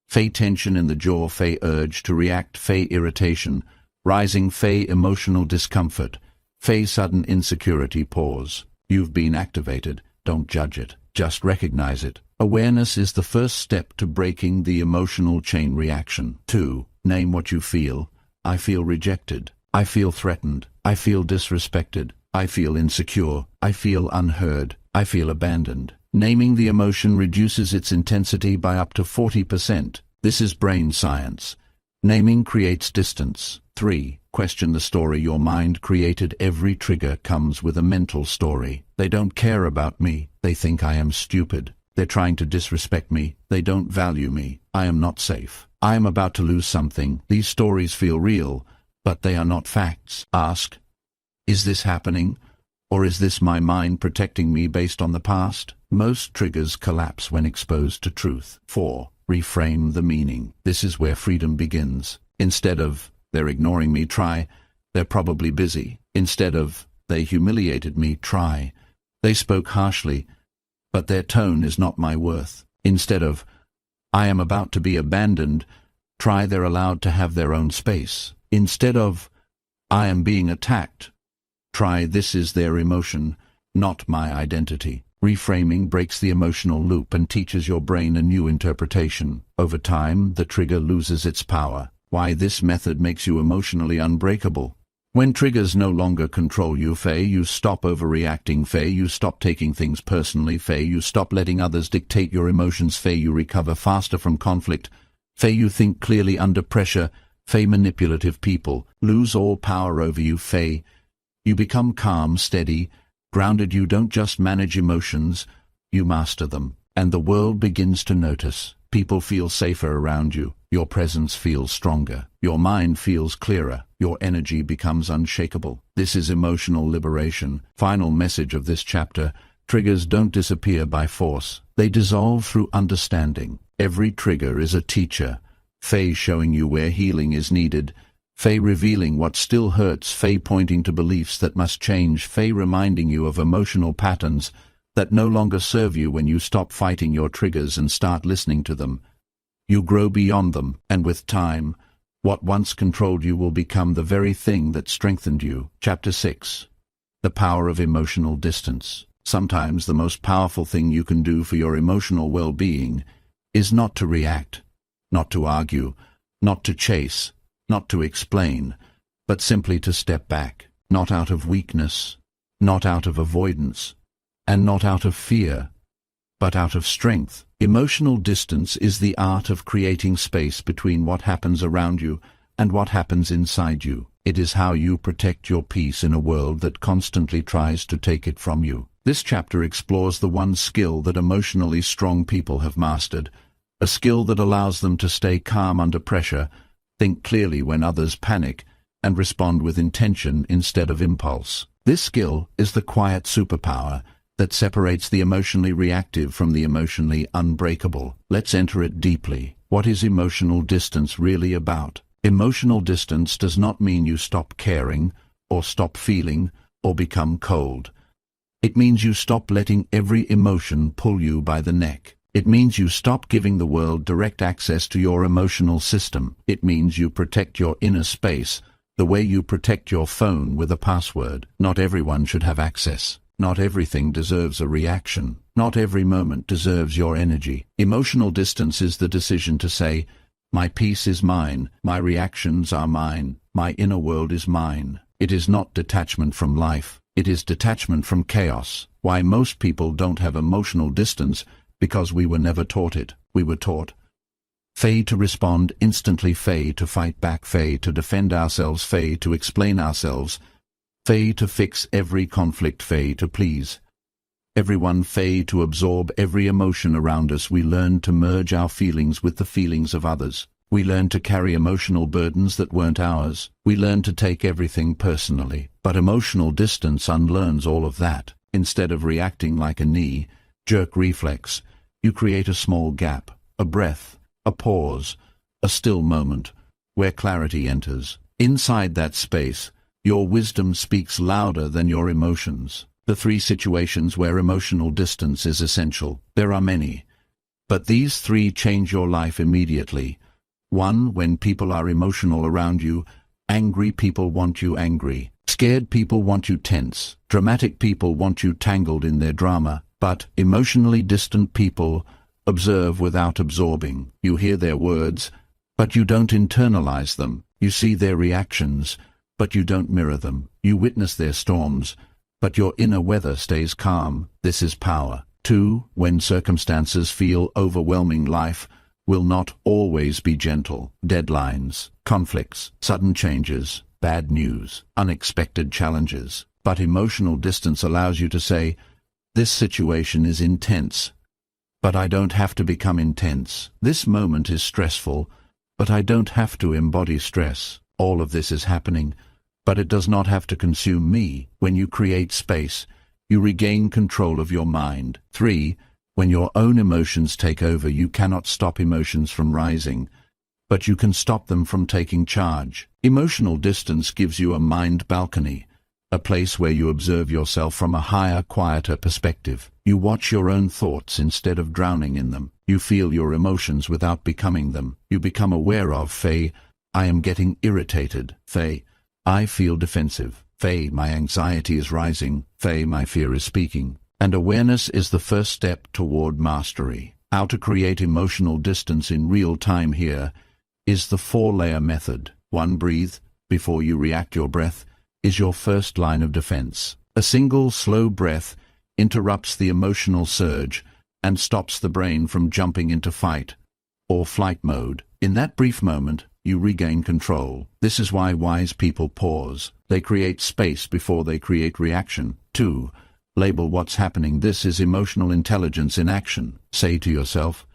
Say tension in the jaw. Say urge to react. Say irritation. Rising. Say emotional discomfort. Say sudden insecurity. Pause. You've been activated. Don't judge it. Just recognize it. Awareness is the first step to breaking the emotional chain reaction. 2. Name what you feel. I feel rejected. I feel threatened. I feel disrespected. I feel insecure. I feel unheard. I feel abandoned. Naming the emotion reduces its intensity by up to 40%. This is brain science. Naming creates distance. 3. Question the story your mind created. Every trigger comes with a mental story. They don't care about me. They think I am stupid. They're trying to disrespect me. They don't value me. I am not safe. I am about to lose something. These stories feel real, but they are not facts. Ask, is this happening? Or is this my mind protecting me based on the past? Most triggers collapse when exposed to truth. 4. Reframe the meaning. This is where freedom begins. Instead of, they're ignoring me, try, they're probably busy. Instead of, they humiliated me, try, they spoke harshly, but their tone is not my worth. Instead of, I am about to be abandoned, Try they're allowed to have their own space. Instead of, I am being attacked, try this is their emotion, not my identity. Reframing breaks the emotional loop and teaches your brain a new interpretation. Over time, the trigger loses its power. Why this method makes you emotionally unbreakable. When triggers no longer control you, you stop overreacting, you stop taking things personally, you stop letting others dictate your emotions, you recover faster from conflict, you think clearly under pressure, manipulative people lose all power over you, you become calm, steady, grounded. You don't just manage emotions, you master them, and the world begins to notice. People feel safer around you, your presence feels stronger, your mind feels clearer, your energy becomes unshakable. This is emotional liberation. Final message of this chapter: triggers don't disappear by force, they dissolve through understanding. Every trigger is a teacher, showing you where healing is needed, revealing what still hurts, pointing to beliefs that must change, reminding you of emotional patterns that no longer serve you. When you stop fighting your triggers and start listening to them, you grow beyond them, and with time, what once controlled you will become the very thing that strengthened you. Chapter 6. The Power of Emotional Distance. Sometimes the most powerful thing you can do for your emotional well-being is not to react, not to argue, not to chase, not to explain, but simply to step back, not out of weakness, not out of avoidance, and not out of fear, but out of strength. Emotional distance is the art of creating space between what happens around you and what happens inside you. It is how you protect your peace in a world that constantly tries to take it from you. This chapter explores the one skill that emotionally strong people have mastered, a skill that allows them to stay calm under pressure, think clearly when others panic, and respond with intention instead of impulse. This skill is the quiet superpower that separates the emotionally reactive from the emotionally unbreakable. Let's enter it deeply. What is emotional distance really about? Emotional distance does not mean you stop caring, or stop feeling, or become cold. It means you stop letting every emotion pull you by the neck. It means you stop giving the world direct access to your emotional system. It means you protect your inner space, the way you protect your phone with a password. Not everyone should have access. Not everything deserves a reaction. Not every moment deserves your energy. Emotional distance is the decision to say, my peace is mine, my reactions are mine, my inner world is mine. It is not detachment from life, it is detachment from chaos. Why most people don't have emotional distance? Because we were never taught it. We were taught to respond instantly, to fight back, to defend ourselves, to explain ourselves, to fix every conflict, to please everyone, to absorb every emotion around us. We learn to merge our feelings with the feelings of others. We learn to carry emotional burdens that weren't ours. We learn to take everything personally. But emotional distance unlearns all of that. Instead of reacting like a knee-jerk reflex, you create a small gap, a breath, a pause, a still moment, where clarity enters. Inside that space, your wisdom speaks louder than your emotions. The 3 situations where emotional distance is essential. There are many, but these 3 change your life immediately. 1. When people are emotional around you. Angry people want you angry. Scared people want you tense. Dramatic people want you tangled in their drama. But emotionally distant people observe without absorbing. You hear their words, but you don't internalize them. You see their reactions, but you don't mirror them. You witness their storms, but your inner weather stays calm. This is power. 2. When circumstances feel overwhelming, life will not always be gentle. Deadlines, conflicts, sudden changes, bad news, unexpected challenges. But emotional distance allows you to say, this situation is intense, but I don't have to become intense. This moment is stressful, but I don't have to embody stress. All of this is happening, but it does not have to consume me. When you create space, you regain control of your mind. 3. When your own emotions take over, you cannot stop emotions from rising, but you can stop them from taking charge. Emotional distance gives you a mind balcony, a place where you observe yourself from a higher, quieter perspective. You watch your own thoughts instead of drowning in them. You feel your emotions without becoming them. You become aware of, Faye, I am getting irritated. Faye, I feel defensive. Faye, my anxiety is rising. Faye, my fear is speaking. And awareness is the first step toward mastery. How to create emotional distance in real time here is the 4-layer method. 1. Breathe. Before you react, your breath is your first line of defense. A single slow breath interrupts the emotional surge and stops the brain from jumping into fight or flight mode. In that brief moment, you regain control. This is why wise people pause. They create space before they create reaction. 2. Label what's happening. This is emotional intelligence in action. Say to yourself,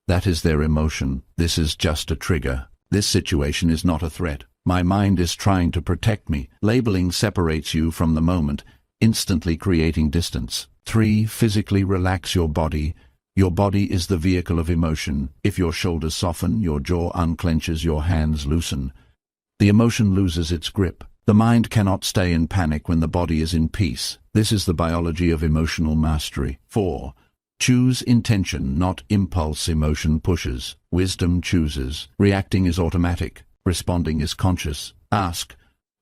that is their emotion. This is just a trigger. This situation is not a threat. My mind is trying to protect me. Labeling separates you from the moment, instantly creating distance. 3. Physically relax your body. Your body is the vehicle of emotion. If your shoulders soften, your jaw unclenches, your hands loosen, the emotion loses its grip. The mind cannot stay in panic when the body is in peace. This is the biology of emotional mastery. 4. Choose intention, not impulse. Emotion pushes. Wisdom chooses. Reacting is automatic. Responding is conscious. Ask,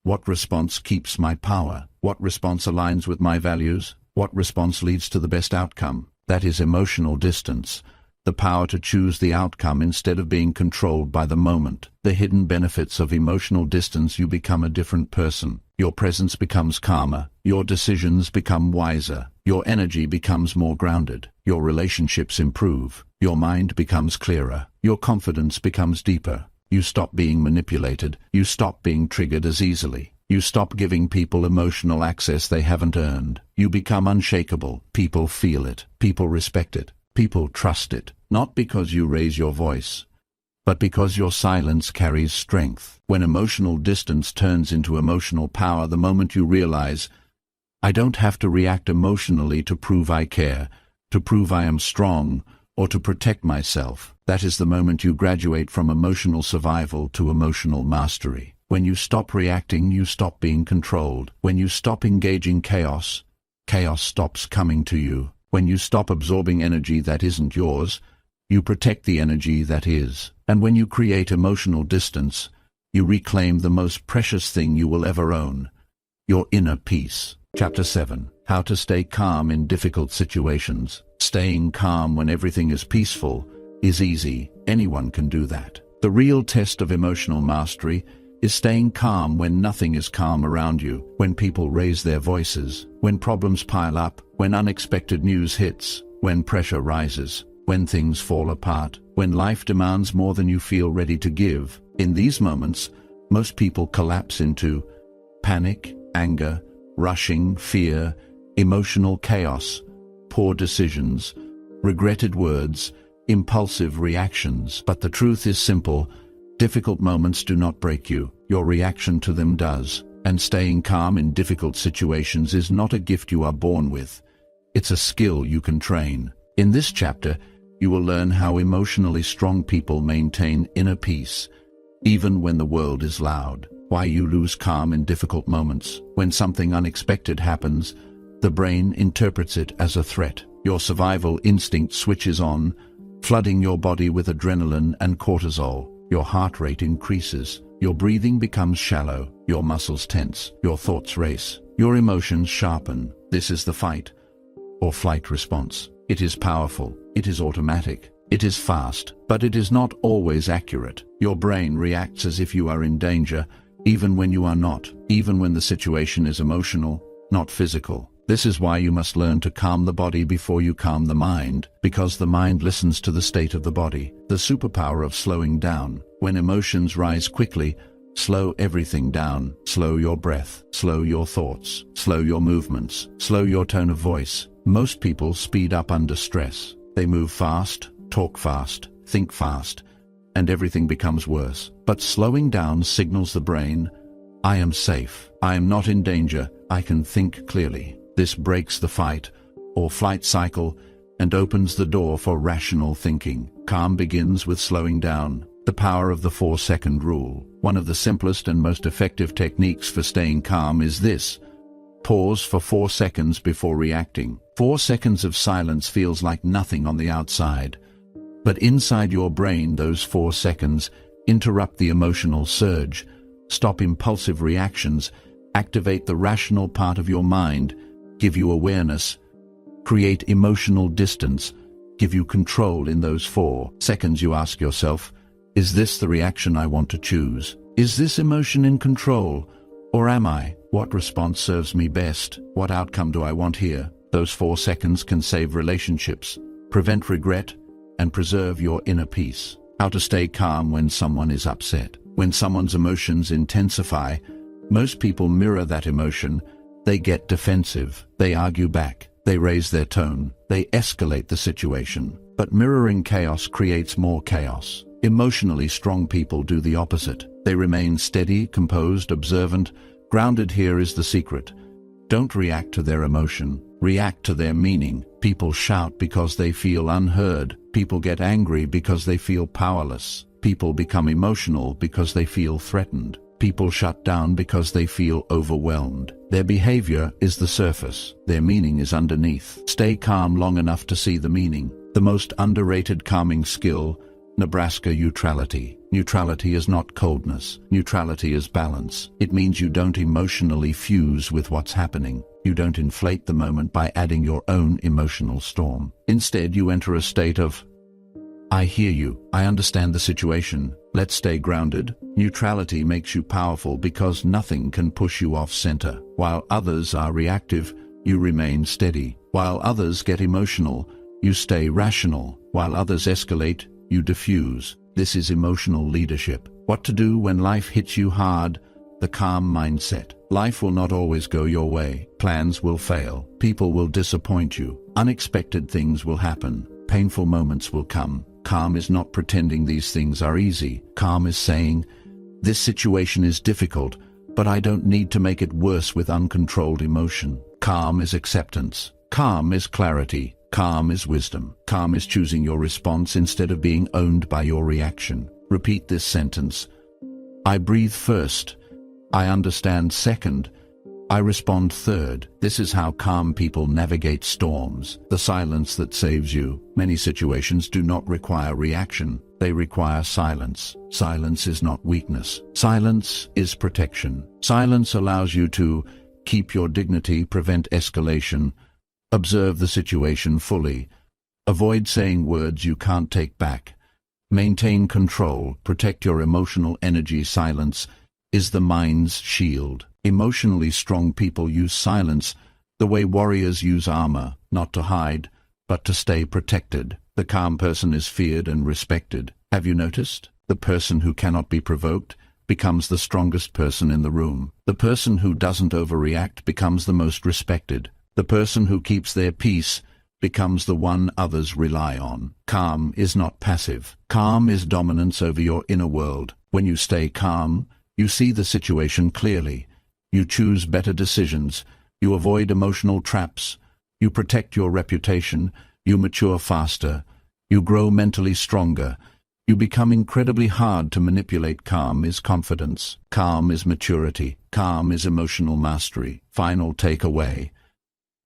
what response keeps my power? What response aligns with my values? What response leads to the best outcome? That is emotional distance. The power to choose the outcome instead of being controlled by the moment. The hidden benefits of emotional distance: you become a different person. Your presence becomes calmer. Your decisions become wiser. Your energy becomes more grounded. Your relationships improve. Your mind becomes clearer. Your confidence becomes deeper. You stop being manipulated. You stop being triggered as easily. You stop giving people emotional access they haven't earned. You become unshakable. People feel it. People respect it. People trust it. Not because you raise your voice, but because your silence carries strength. When emotional distance turns into emotional power, the moment you realize, I don't have to react emotionally to prove I care, to prove I am strong, or to protect myself. That is the moment you graduate from emotional survival to emotional mastery. When you stop reacting, you stop being controlled. When you stop engaging chaos, chaos stops coming to you. When you stop absorbing energy that isn't yours, you protect the energy that is. And when you create emotional distance, you reclaim the most precious thing you will ever own, your inner peace. Chapter 7. How to stay calm in difficult situations. Staying calm when everything is peaceful is easy. Anyone can do that. The real test of emotional mastery is staying calm when nothing is calm around you, when people raise their voices, when problems pile up, when unexpected news hits, when pressure rises, when things fall apart, when life demands more than you feel ready to give. In these moments, most people collapse into panic, anger, rushing, fear, emotional chaos, poor decisions, regretted words, impulsive reactions. But the truth is simple. Difficult moments do not break you. Your reaction to them does. And staying calm in difficult situations is not a gift you are born with. It's a skill you can train. In this chapter, you will learn how emotionally strong people maintain inner peace, even when the world is loud. Why you lose calm in difficult moments. When something unexpected happens, the brain interprets it as a threat. Your survival instinct switches on, flooding your body with adrenaline and cortisol. Your heart rate increases. Your breathing becomes shallow. Your muscles tense. Your thoughts race. Your emotions sharpen. This is the fight or flight response. It is powerful. It is automatic. It is fast, but it is not always accurate. Your brain reacts as if you are in danger, even when you are not, even when the situation is emotional, not physical. This is why you must learn to calm the body before you calm the mind, because the mind listens to the state of the body. The superpower of slowing down. When emotions rise quickly, slow everything down. Slow your breath, slow your thoughts, slow your movements, slow your tone of voice. Most people speed up under stress. They move fast, talk fast, think fast, and everything becomes worse. But slowing down signals the brain, I am safe, I am not in danger, I can think clearly. This breaks the fight or flight cycle and opens the door for rational thinking. Calm begins with slowing down. The power of the 4-second rule. One of the simplest and most effective techniques for staying calm is this: Pause for 4 seconds before reacting. 4 seconds of silence feels like nothing on the outside, but inside your brain those 4 seconds interrupt the emotional surge, stop impulsive reactions, activate the rational part of your mind, give you awareness, create emotional distance, give you control. In those 4 seconds you ask yourself, is this the reaction I want to choose? Is this emotion in control? Or am I? What response serves me best? What outcome do I want here? Those 4 seconds can save relationships, prevent regret, and preserve your inner peace. How to stay calm when someone is upset. When someone's emotions intensify, most people mirror that emotion. They get defensive, they argue back, they raise their tone, they escalate the situation. But mirroring chaos creates more chaos. Emotionally strong people do the opposite. They remain steady, composed, observant. Grounded. Here is the secret. Don't react to their emotion. React to their meaning. People shout because they feel unheard. People get angry because they feel powerless. People become emotional because they feel threatened. People shut down because they feel overwhelmed. Their behavior is the surface. Their meaning is underneath. Stay calm long enough to see the meaning. The most underrated calming skill, Nebraska neutrality. Neutrality is not coldness. Neutrality is balance. It means you don't emotionally fuse with what's happening. You don't inflate the moment by adding your own emotional storm. Instead, you enter a state of, I hear you. I understand the situation. Let's stay grounded. Neutrality makes you powerful because nothing can push you off center. While others are reactive, you remain steady. While others get emotional, you stay rational. While others escalate, you diffuse. This is emotional leadership. What to do when life hits you hard? The calm mindset. Life will not always go your way. Plans will fail. People will disappoint you. Unexpected things will happen. Painful moments will come. Calm is not pretending these things are easy. Calm is saying, this situation is difficult, but I don't need to make it worse with uncontrolled emotion. Calm is acceptance. Calm is clarity. Calm is wisdom. Calm is choosing your response instead of being owned by your reaction. Repeat this sentence. I breathe first. I understand second. I respond third. This is how calm people navigate storms. The silence that saves you. Many situations do not require reaction. They require silence. Silence is not weakness. Silence is protection. Silence allows you to keep your dignity, prevent escalation, observe the situation fully, avoid saying words you can't take back, maintain control, protect your emotional energy. Silence is the mind's shield. Emotionally strong people use silence the way warriors use armor, not to hide, but to stay protected. The calm person is feared and respected. Have you noticed? The person who cannot be provoked becomes the strongest person in the room. The person who doesn't overreact becomes the most respected. The person who keeps their peace becomes the one others rely on. Calm is not passive. Calm is dominance over your inner world. When you stay calm, you see the situation clearly. You choose better decisions. You avoid emotional traps. You protect your reputation. You mature faster. You grow mentally stronger. You become incredibly hard to manipulate. Calm is confidence. Calm is maturity. Calm is emotional mastery. Final takeaway.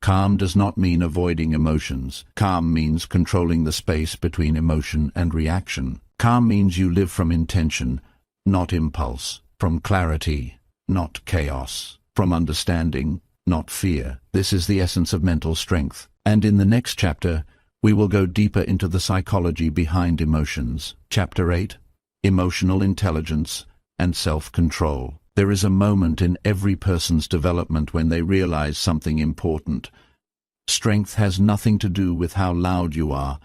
Calm does not mean avoiding emotions. Calm means controlling the space between emotion and reaction. Calm means you live from intention, not impulse. From clarity, not chaos. From understanding, not fear. This is the essence of mental strength. And in the next chapter, we will go deeper into the psychology behind emotions. Chapter 8, Emotional Intelligence and Self-Control. There is a moment in every person's development when they realize something important. Strength has nothing to do with how loud you are,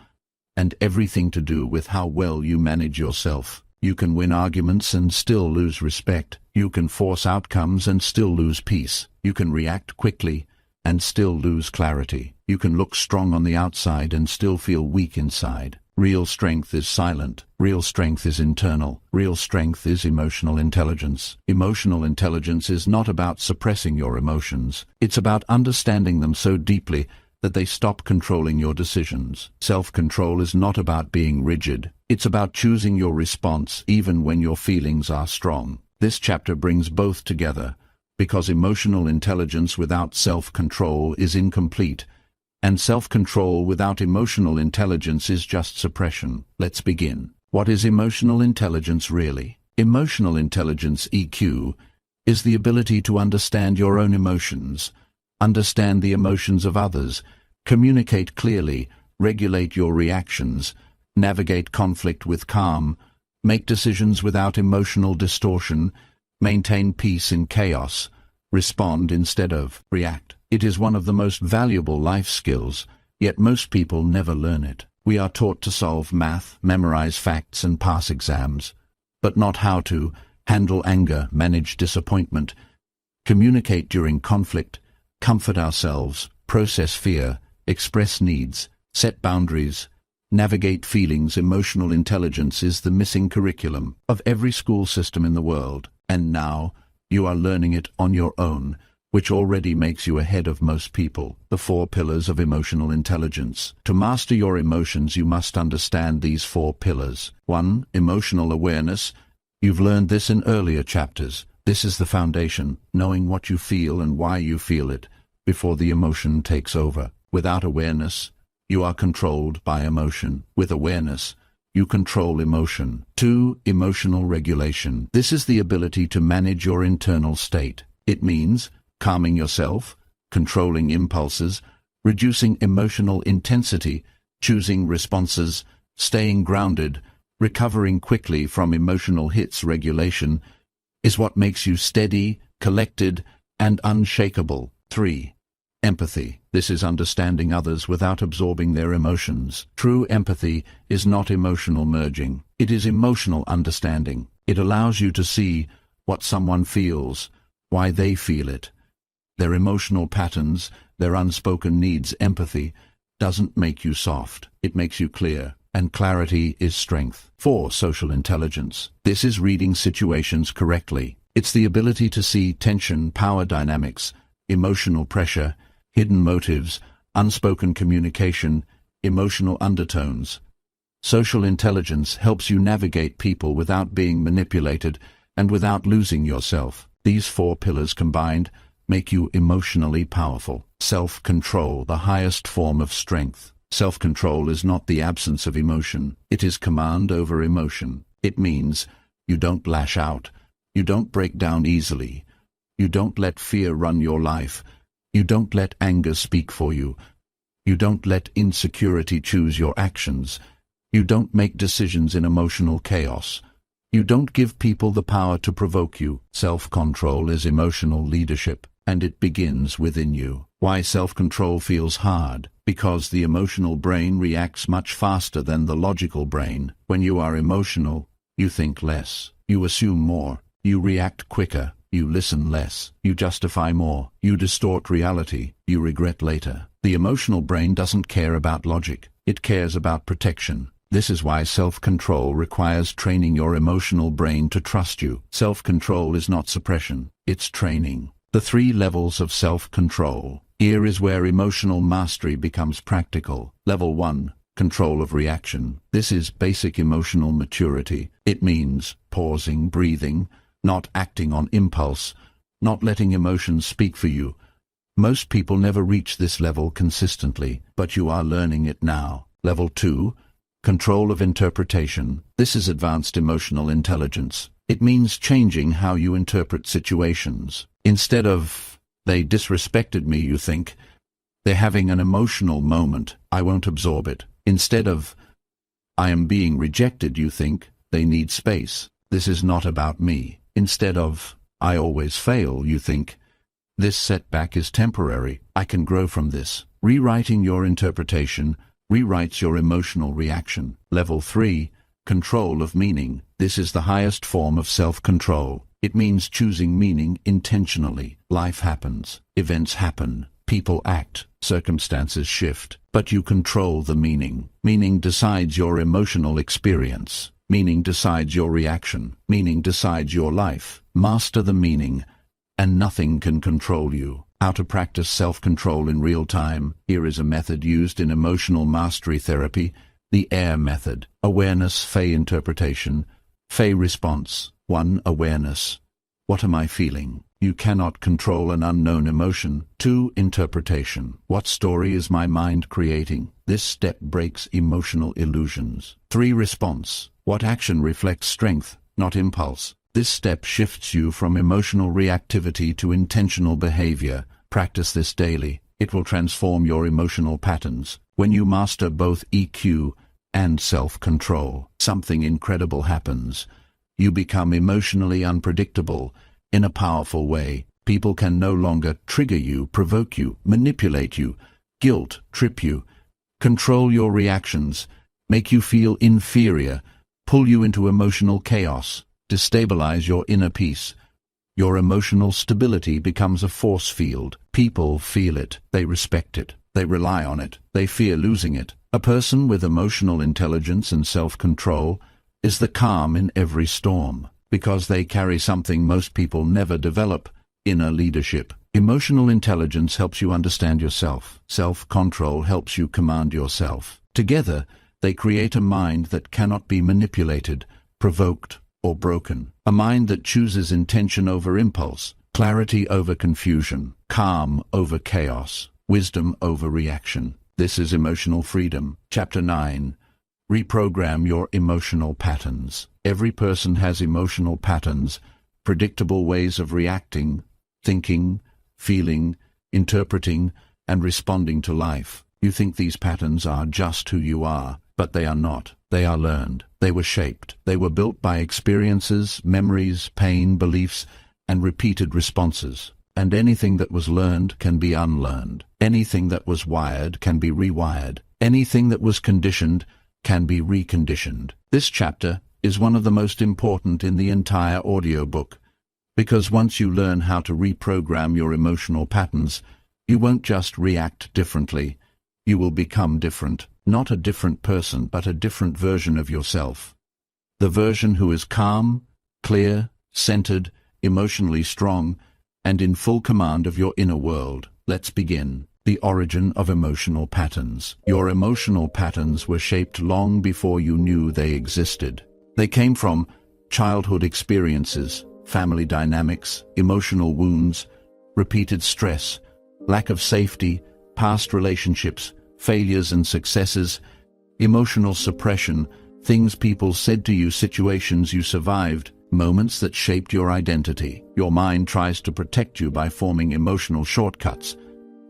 and everything to do with how well you manage yourself. You can win arguments and still lose respect. You can force outcomes and still lose peace. You can react quickly and still lose clarity. You can look strong on the outside and still feel weak inside. Real strength is silent. Real strength is internal. Real strength is emotional intelligence. Emotional intelligence is not about suppressing your emotions. It's about understanding them so deeply that they stop controlling your decisions. Self-control is not about being rigid. It's about choosing your response even when your feelings are strong. This chapter brings both together. Because emotional intelligence without self-control is incomplete, and self-control without emotional intelligence is just suppression. Let's begin. What is emotional intelligence really? Emotional intelligence, EQ, is the ability to understand your own emotions, understand the emotions of others, communicate clearly, regulate your reactions, navigate conflict with calm, make decisions without emotional distortion, maintain peace in chaos, respond instead of react. It is one of the most valuable life skills, yet most people never learn it. We are taught to solve math, memorize facts, and pass exams, but not how to handle anger, manage disappointment, communicate during conflict, comfort ourselves, process fear, express needs, set boundaries, navigate feelings. Emotional intelligence is the missing curriculum of every school system in the world, and now you are learning it on your own, which already makes you ahead of most people. The 4 pillars of emotional intelligence. To master your emotions, you must understand these 4 pillars. 1. Emotional awareness. You've learned this in earlier chapters. This is the foundation, knowing what you feel and why you feel it, before the emotion takes over. Without awareness, you are controlled by emotion. With awareness, you control emotion. 2. Emotional regulation. This is the ability to manage your internal state. It means calming yourself, controlling impulses, reducing emotional intensity, choosing responses, staying grounded, recovering quickly from emotional hits. Regulation is what makes you steady, collected, and unshakable. 3. Empathy. This is understanding others without absorbing their emotions. True empathy is not emotional merging. It is emotional understanding. It allows you to see what someone feels, why they feel it, their emotional patterns, their unspoken needs. Empathy doesn't make you soft. It makes you clear, and clarity is strength. 4. Social intelligence. This is reading situations correctly. It's the ability to see tension, power dynamics, emotional pressure, hidden motives, unspoken communication, emotional undertones. Social intelligence helps you navigate people without being manipulated and without losing yourself. These 4 pillars combined make you emotionally powerful. Self-control, the highest form of strength. Self-control is not the absence of emotion. It is command over emotion. It means you don't lash out. You don't break down easily. You don't let fear run your life. You don't let anger speak for you. You don't let insecurity choose your actions. You don't make decisions in emotional chaos. You don't give people the power to provoke you. Self-control is emotional leadership, and it begins within you. Why self-control feels hard? Because the emotional brain reacts much faster than the logical brain. When you are emotional, you think less. You assume more. You react quicker. You listen less. You justify more. You distort reality. You regret later. The emotional brain doesn't care about logic. It cares about protection. This is why self-control requires training your emotional brain to trust you. Self-control is not suppression. It's training. The 3 levels of self-control. Here is where emotional mastery becomes practical. Level 1. Control of reaction. This is basic emotional maturity. It means pausing, breathing, not acting on impulse, not letting emotions speak for you. Most people never reach this level consistently, but you are learning it now. Level 2. Control of interpretation. This is advanced emotional intelligence. It means changing how you interpret situations. Instead of, "They disrespected me," you think, "They're having an emotional moment, I won't absorb it." Instead of, "I am being rejected," you think, "They need space. This is not about me." Instead of, "I always fail," you think, "This setback is temporary. I can grow from this." Rewriting your interpretation rewrites your emotional reaction. Level 3. Control of meaning. This is the highest form of self-control. It means choosing meaning intentionally. Life happens. Events happen. People act. Circumstances shift. But you control the meaning. Meaning decides your emotional experience. Meaning decides your reaction. Meaning decides your life. Master the meaning, and nothing can control you. How to practice self-control in real time. Here is a method used in emotional mastery therapy, the AIR method. Awareness, FAY interpretation, FAY response. 1. Awareness. What am I feeling? You cannot control an unknown emotion. 2. Interpretation. What story is my mind creating? This step breaks emotional illusions. 3. Response. What action reflects strength, not impulse? This step shifts you from emotional reactivity to intentional behavior. Practice this daily. It will transform your emotional patterns. When you master both EQ and self-control, something incredible happens. You become emotionally unpredictable in a powerful way. People can no longer trigger you, provoke you, manipulate you, guilt, trip you, control your reactions, make you feel inferior, pull you into emotional chaos, destabilize your inner peace. Your emotional stability becomes a force field. People feel it, they respect it, they rely on it, they fear losing it. A person with emotional intelligence and self-control is the calm in every storm, because they carry something most people never develop: inner leadership. Emotional intelligence helps you understand yourself. Self-control helps you command yourself. Together, they create a mind that cannot be manipulated, provoked, or broken. A mind that chooses intention over impulse, clarity over confusion, calm over chaos, wisdom over reaction. This is emotional freedom. Chapter 9. Reprogram your emotional patterns. Every person has emotional patterns, predictable ways of reacting, thinking, feeling, interpreting, and responding to life. You think these patterns are just who you are, but they are not. They are learned. They were shaped. They were built by experiences, memories, pain, beliefs, and repeated responses. And anything that was learned can be unlearned. Anything that was wired can be rewired. Anything that was conditioned can be reconditioned. This chapter is one of the most important in the entire audiobook, because once you learn how to reprogram your emotional patterns, you won't just react differently. You will become different. Not a different person, but a different version of yourself. The version who is calm, clear, centered, emotionally strong, and in full command of your inner world. Let's begin. The origin of emotional patterns. Your emotional patterns were shaped long before you knew they existed. They came from childhood experiences, family dynamics, emotional wounds, repeated stress, lack of safety, past relationships, failures and successes, emotional suppression, things people said to you, situations you survived, moments that shaped your identity. Your mind tries to protect you by forming emotional shortcuts.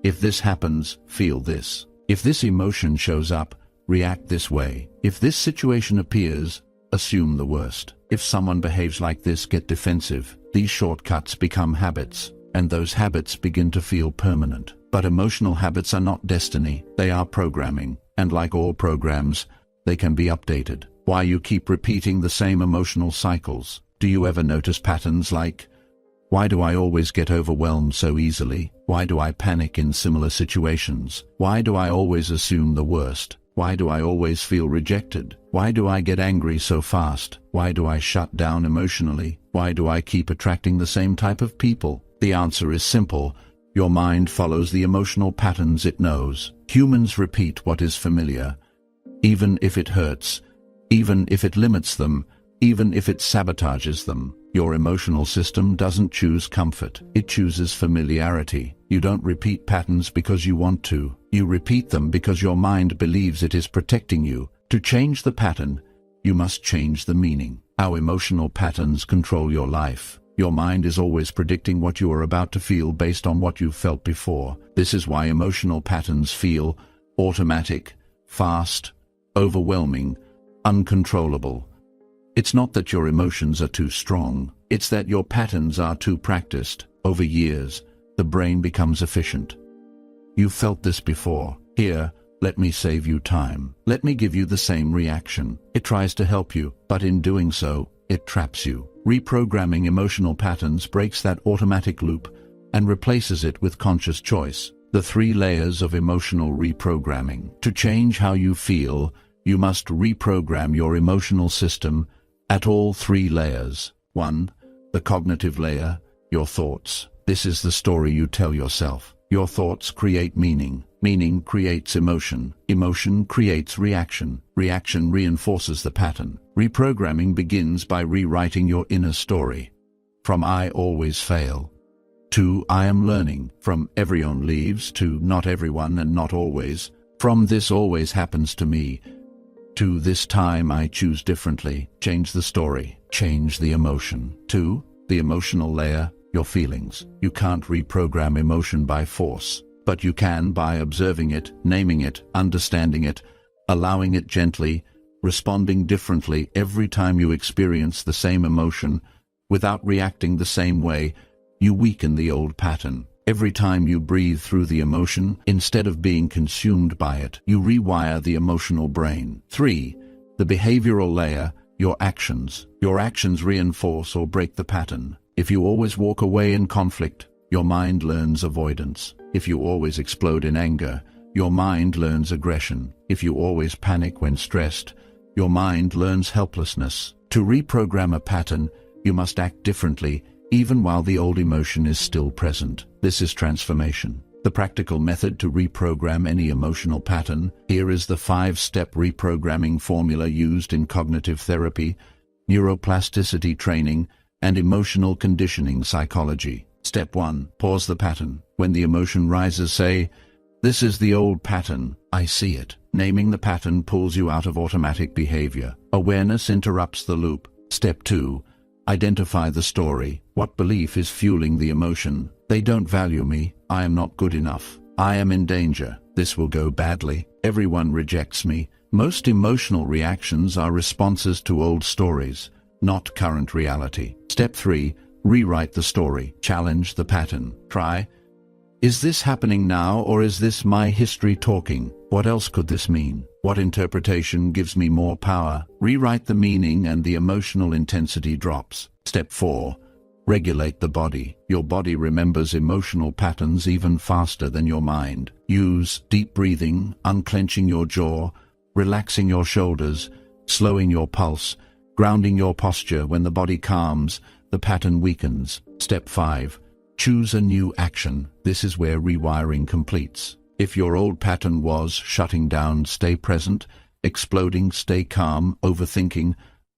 If this happens, feel this. If this emotion shows up, react this way. If this situation appears, assume the worst. If someone behaves like this, get defensive. These shortcuts become habits, and those habits begin to feel permanent. But emotional habits are not destiny, they are programming, and like all programs, they can be updated. Why you keep repeating the same emotional cycles? Do you ever notice patterns like, why do I always get overwhelmed so easily? Why do I panic in similar situations? Why do I always assume the worst? Why do I always feel rejected? Why do I get angry so fast? Why do I shut down emotionally? Why do I keep attracting the same type of people? The answer is simple. Your mind follows the emotional patterns it knows. Humans repeat what is familiar, even if it hurts, even if it limits them, even if it sabotages them. Your emotional system doesn't choose comfort, it chooses familiarity. You don't repeat patterns because you want to. You repeat them because your mind believes it is protecting you. To change the pattern, you must change the meaning. How emotional patterns control your life. Your mind is always predicting what you are about to feel based on what you've felt before. This is why emotional patterns feel automatic, fast, overwhelming, uncontrollable. It's not that your emotions are too strong, it's that your patterns are too practiced. Over years, the brain becomes efficient. You've felt this before. Here, let me save you time. Let me give you the same reaction. It tries to help you, but in doing so, it traps you. Reprogramming emotional patterns breaks that automatic loop and replaces it with conscious choice. The 3 layers of emotional reprogramming. To change how you feel, you must reprogram your emotional system at all 3 layers. 1. The cognitive layer, your thoughts. This is the story you tell yourself. Your thoughts create meaning. Meaning creates emotion. Emotion creates reaction. Reaction reinforces the pattern. Reprogramming begins by rewriting your inner story. From I always fail, to I am learning, from everyone leaves to not everyone and not always, from this always happens to me, to this time I choose differently. Change the story, change the emotion. 2. The emotional layer, your feelings. You can't reprogram emotion by force, but you can by observing it, naming it, understanding it, allowing it gently, responding differently every time you experience the same emotion. Without reacting the same way, you weaken the old pattern. Every time you breathe through the emotion, instead of being consumed by it, you rewire the emotional brain. 3. The behavioral layer, your actions. Your actions reinforce or break the pattern. If you always walk away in conflict, your mind learns avoidance. If you always explode in anger, your mind learns aggression. If you always panic when stressed, your mind learns helplessness. To reprogram a pattern, you must act differently, even while the old emotion is still present. This is transformation. The practical method to reprogram any emotional pattern. Here is the 5-step reprogramming formula used in cognitive therapy, neuroplasticity training, and emotional conditioning psychology. Step 1. Pause the pattern. When the emotion rises, say, "This is the old pattern, I see it." Naming the pattern pulls you out of automatic behavior. Awareness interrupts the loop. Step 2. Identify the story. What belief is fueling the emotion? They don't value me. I am not good enough. I am in danger. This will go badly. Everyone rejects me. Most emotional reactions are responses to old stories, not current reality. Step 3. Rewrite the story. Challenge the pattern. Try, is this happening now, or is this my history talking? What else could this mean? What interpretation gives me more power? Rewrite the meaning and the emotional intensity drops. Step 4. Regulate the body. Your body remembers emotional patterns even faster than your mind. Use deep breathing, unclenching your jaw, relaxing your shoulders, slowing your pulse, grounding your posture. When the body calms, the pattern weakens. Step 5. Choose a new action. This is where rewiring completes. If your old pattern was shutting down, stay present. Exploding, stay calm. Overthinking,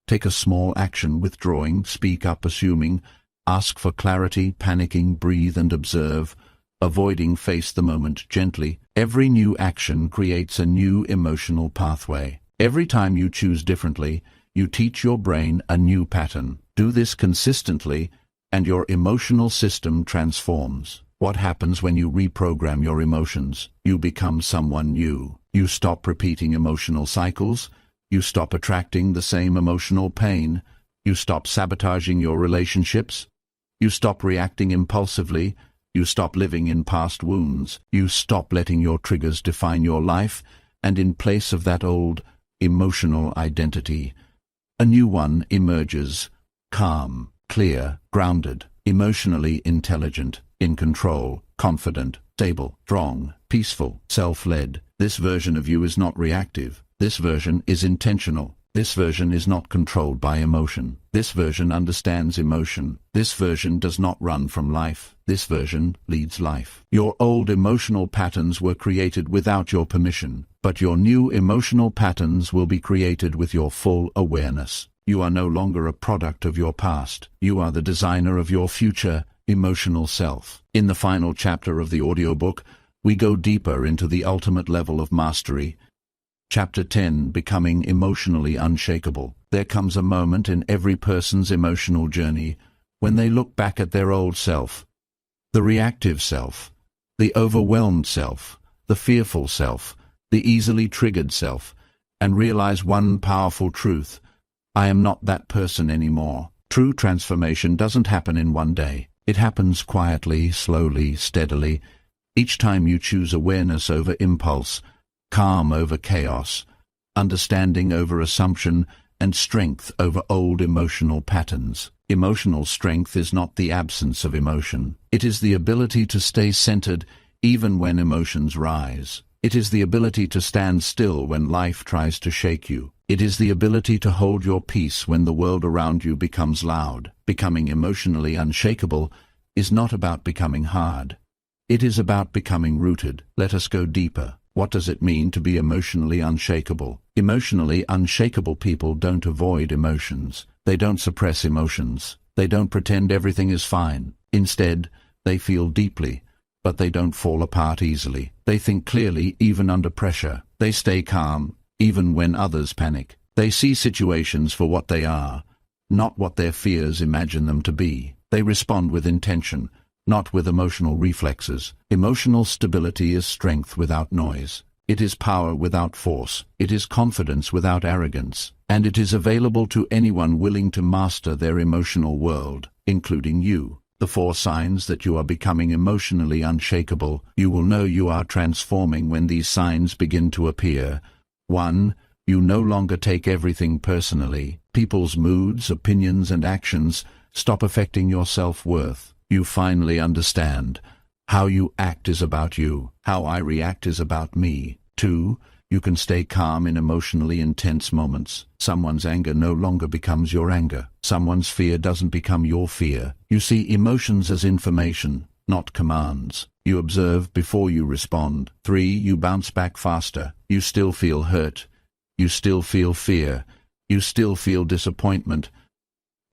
take a small action. Withdrawing, speak up. Assuming, ask for clarity. Panicking, breathe and observe. Avoiding, face the moment gently. Every new action creates a new emotional pathway. Every time you choose differently, you teach your brain a new pattern. Do this consistently, and your emotional system transforms. What happens when you reprogram your emotions? You become someone new. You stop repeating emotional cycles. You stop attracting the same emotional pain. You stop sabotaging your relationships. You stop reacting impulsively. You stop living in past wounds. You stop letting your triggers define your life, and in place of that old emotional identity, a new one emerges. Calm, clear, grounded, emotionally intelligent, in control, confident, stable, strong, peaceful, self-led. This version of you is not reactive. This version is intentional. This version is not controlled by emotion. This version understands emotion. This version does not run from life. This version leads life. Your old emotional patterns were created without your permission, but your new emotional patterns will be created with your full awareness. You are no longer a product of your past. You are the designer of your future emotional self. In the final chapter of the audiobook, we go deeper into the ultimate level of mastery. Chapter 10, Becoming Emotionally Unshakable. There comes a moment in every person's emotional journey when they look back at their old self, the reactive self, the overwhelmed self, the fearful self, the easily triggered self, and realize one powerful truth: I am not that person anymore. True transformation doesn't happen in one day. It happens quietly, slowly, steadily. Each time you choose awareness over impulse, calm over chaos, understanding over assumption, and strength over old emotional patterns. Emotional strength is not the absence of emotion. It is the ability to stay centered even when emotions rise. It is the ability to stand still when life tries to shake you. It is the ability to hold your peace when the world around you becomes loud. Becoming emotionally unshakable is not about becoming hard. It is about becoming rooted. Let us go deeper. What does it mean to be emotionally unshakable? Emotionally unshakable people don't avoid emotions. They don't suppress emotions. They don't pretend everything is fine. Instead, They feel deeply, but they don't fall apart easily. They think clearly even under pressure. They stay calm, even when others panic. They see situations for what they are, not what their fears imagine them to be. They respond with intention, not with emotional reflexes. Emotional stability is strength without noise. It is power without force. It is confidence without arrogance. And it is available to anyone willing to master their emotional world, including you. The 4 signs that you are becoming emotionally unshakable. You will know you are transforming when these signs begin to appear. 1. You no longer take everything personally. People's moods, opinions, and actions stop affecting your self-worth. You finally understand. How you act is about you. How I react is about me. 2. You can stay calm in emotionally intense moments. Someone's anger no longer becomes your anger. Someone's fear doesn't become your fear. You see emotions as information, not commands. You observe before you respond. 3. You bounce back faster. You still feel hurt. You still feel fear. You still feel disappointment.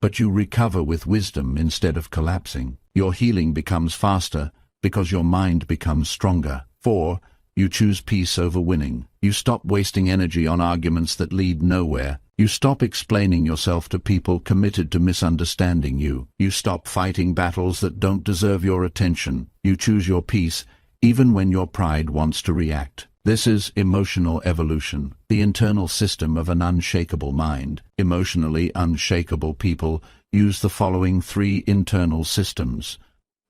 But you recover with wisdom instead of collapsing. Your healing becomes faster because your mind becomes stronger. 4. You choose peace over winning. You stop wasting energy on arguments that lead nowhere. You stop explaining yourself to people committed to misunderstanding you. You stop fighting battles that don't deserve your attention. You choose your peace, even when your pride wants to react. This is emotional evolution, the internal system of an unshakable mind. Emotionally unshakable people use the following 3 internal systems.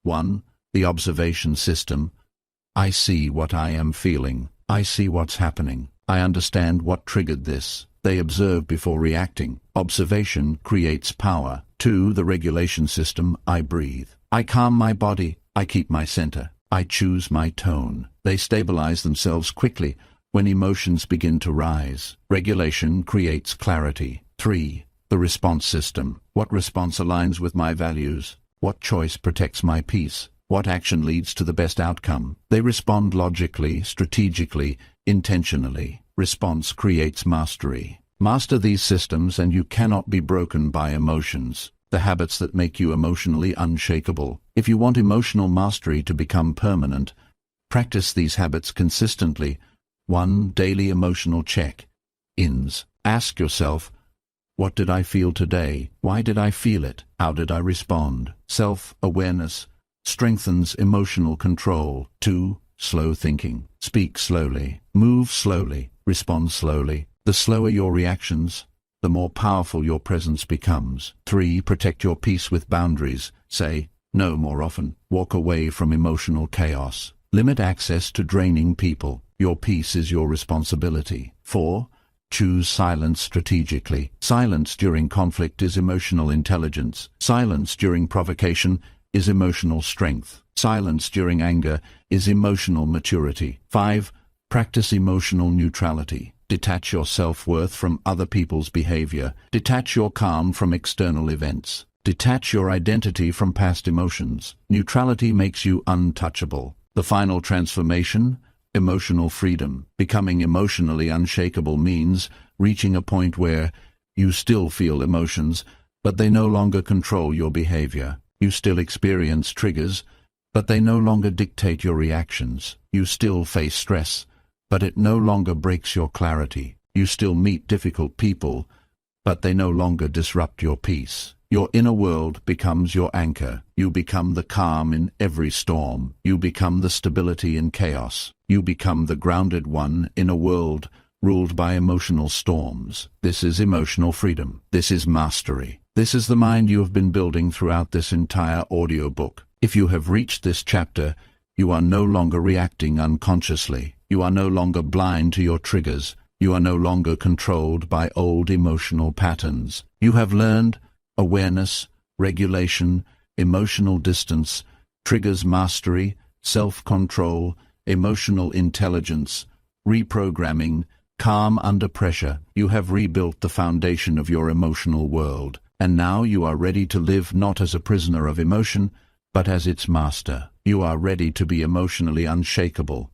1. The observation system. I see what I am feeling. I see what's happening. I understand what triggered this. They observe before reacting. Observation creates power. 2. The regulation system. I breathe. I calm my body. I keep my center. I choose my tone. They stabilize themselves quickly when emotions begin to rise. Regulation creates clarity. 3. The response system. What response aligns with my values? What choice protects my peace? What action leads to the best outcome? They respond logically, strategically, intentionally. Response creates mastery. Master these systems and you cannot be broken by emotions. The habits that make you emotionally unshakable. If you want emotional mastery to become permanent, practice these habits consistently. 1. Daily emotional check-ins. Ask yourself, what did I feel today? Why did I feel it? How did I respond? Self-awareness strengthens emotional control. 2. Slow thinking. Speak slowly. Move slowly. Respond slowly. The slower your reactions, the more powerful your presence becomes. 3. Protect your peace with boundaries. Say no more often. Walk away from emotional chaos. Limit access to draining people. Your peace is your responsibility. 4. Choose silence strategically. Silence during conflict is emotional intelligence. Silence during provocation is emotional strength. Silence during anger is emotional maturity. 5. Practice emotional neutrality. Detach your self-worth from other people's behavior. Detach your calm from external events. Detach your identity from past emotions. Neutrality makes you untouchable. The final transformation, emotional freedom. Becoming emotionally unshakable means reaching a point where you still feel emotions, but they no longer control your behavior. You still experience triggers, but they no longer dictate your reactions. You still face stress, but it no longer breaks your clarity. You still meet difficult people, but they no longer disrupt your peace. Your inner world becomes your anchor. You become the calm in every storm. You become the stability in chaos. You become the grounded one in a world ruled by emotional storms. This is emotional freedom. This is mastery. This is the mind you have been building throughout this entire audiobook. If you have reached this chapter, you are no longer reacting unconsciously. You are no longer blind to your triggers. You are no longer controlled by old emotional patterns. You have learned awareness, regulation, emotional distance, triggers mastery, self-control, emotional intelligence, reprogramming, calm under pressure. You have rebuilt the foundation of your emotional world. And now you are ready to live not as a prisoner of emotion, but as its master. You are ready to be emotionally unshakable.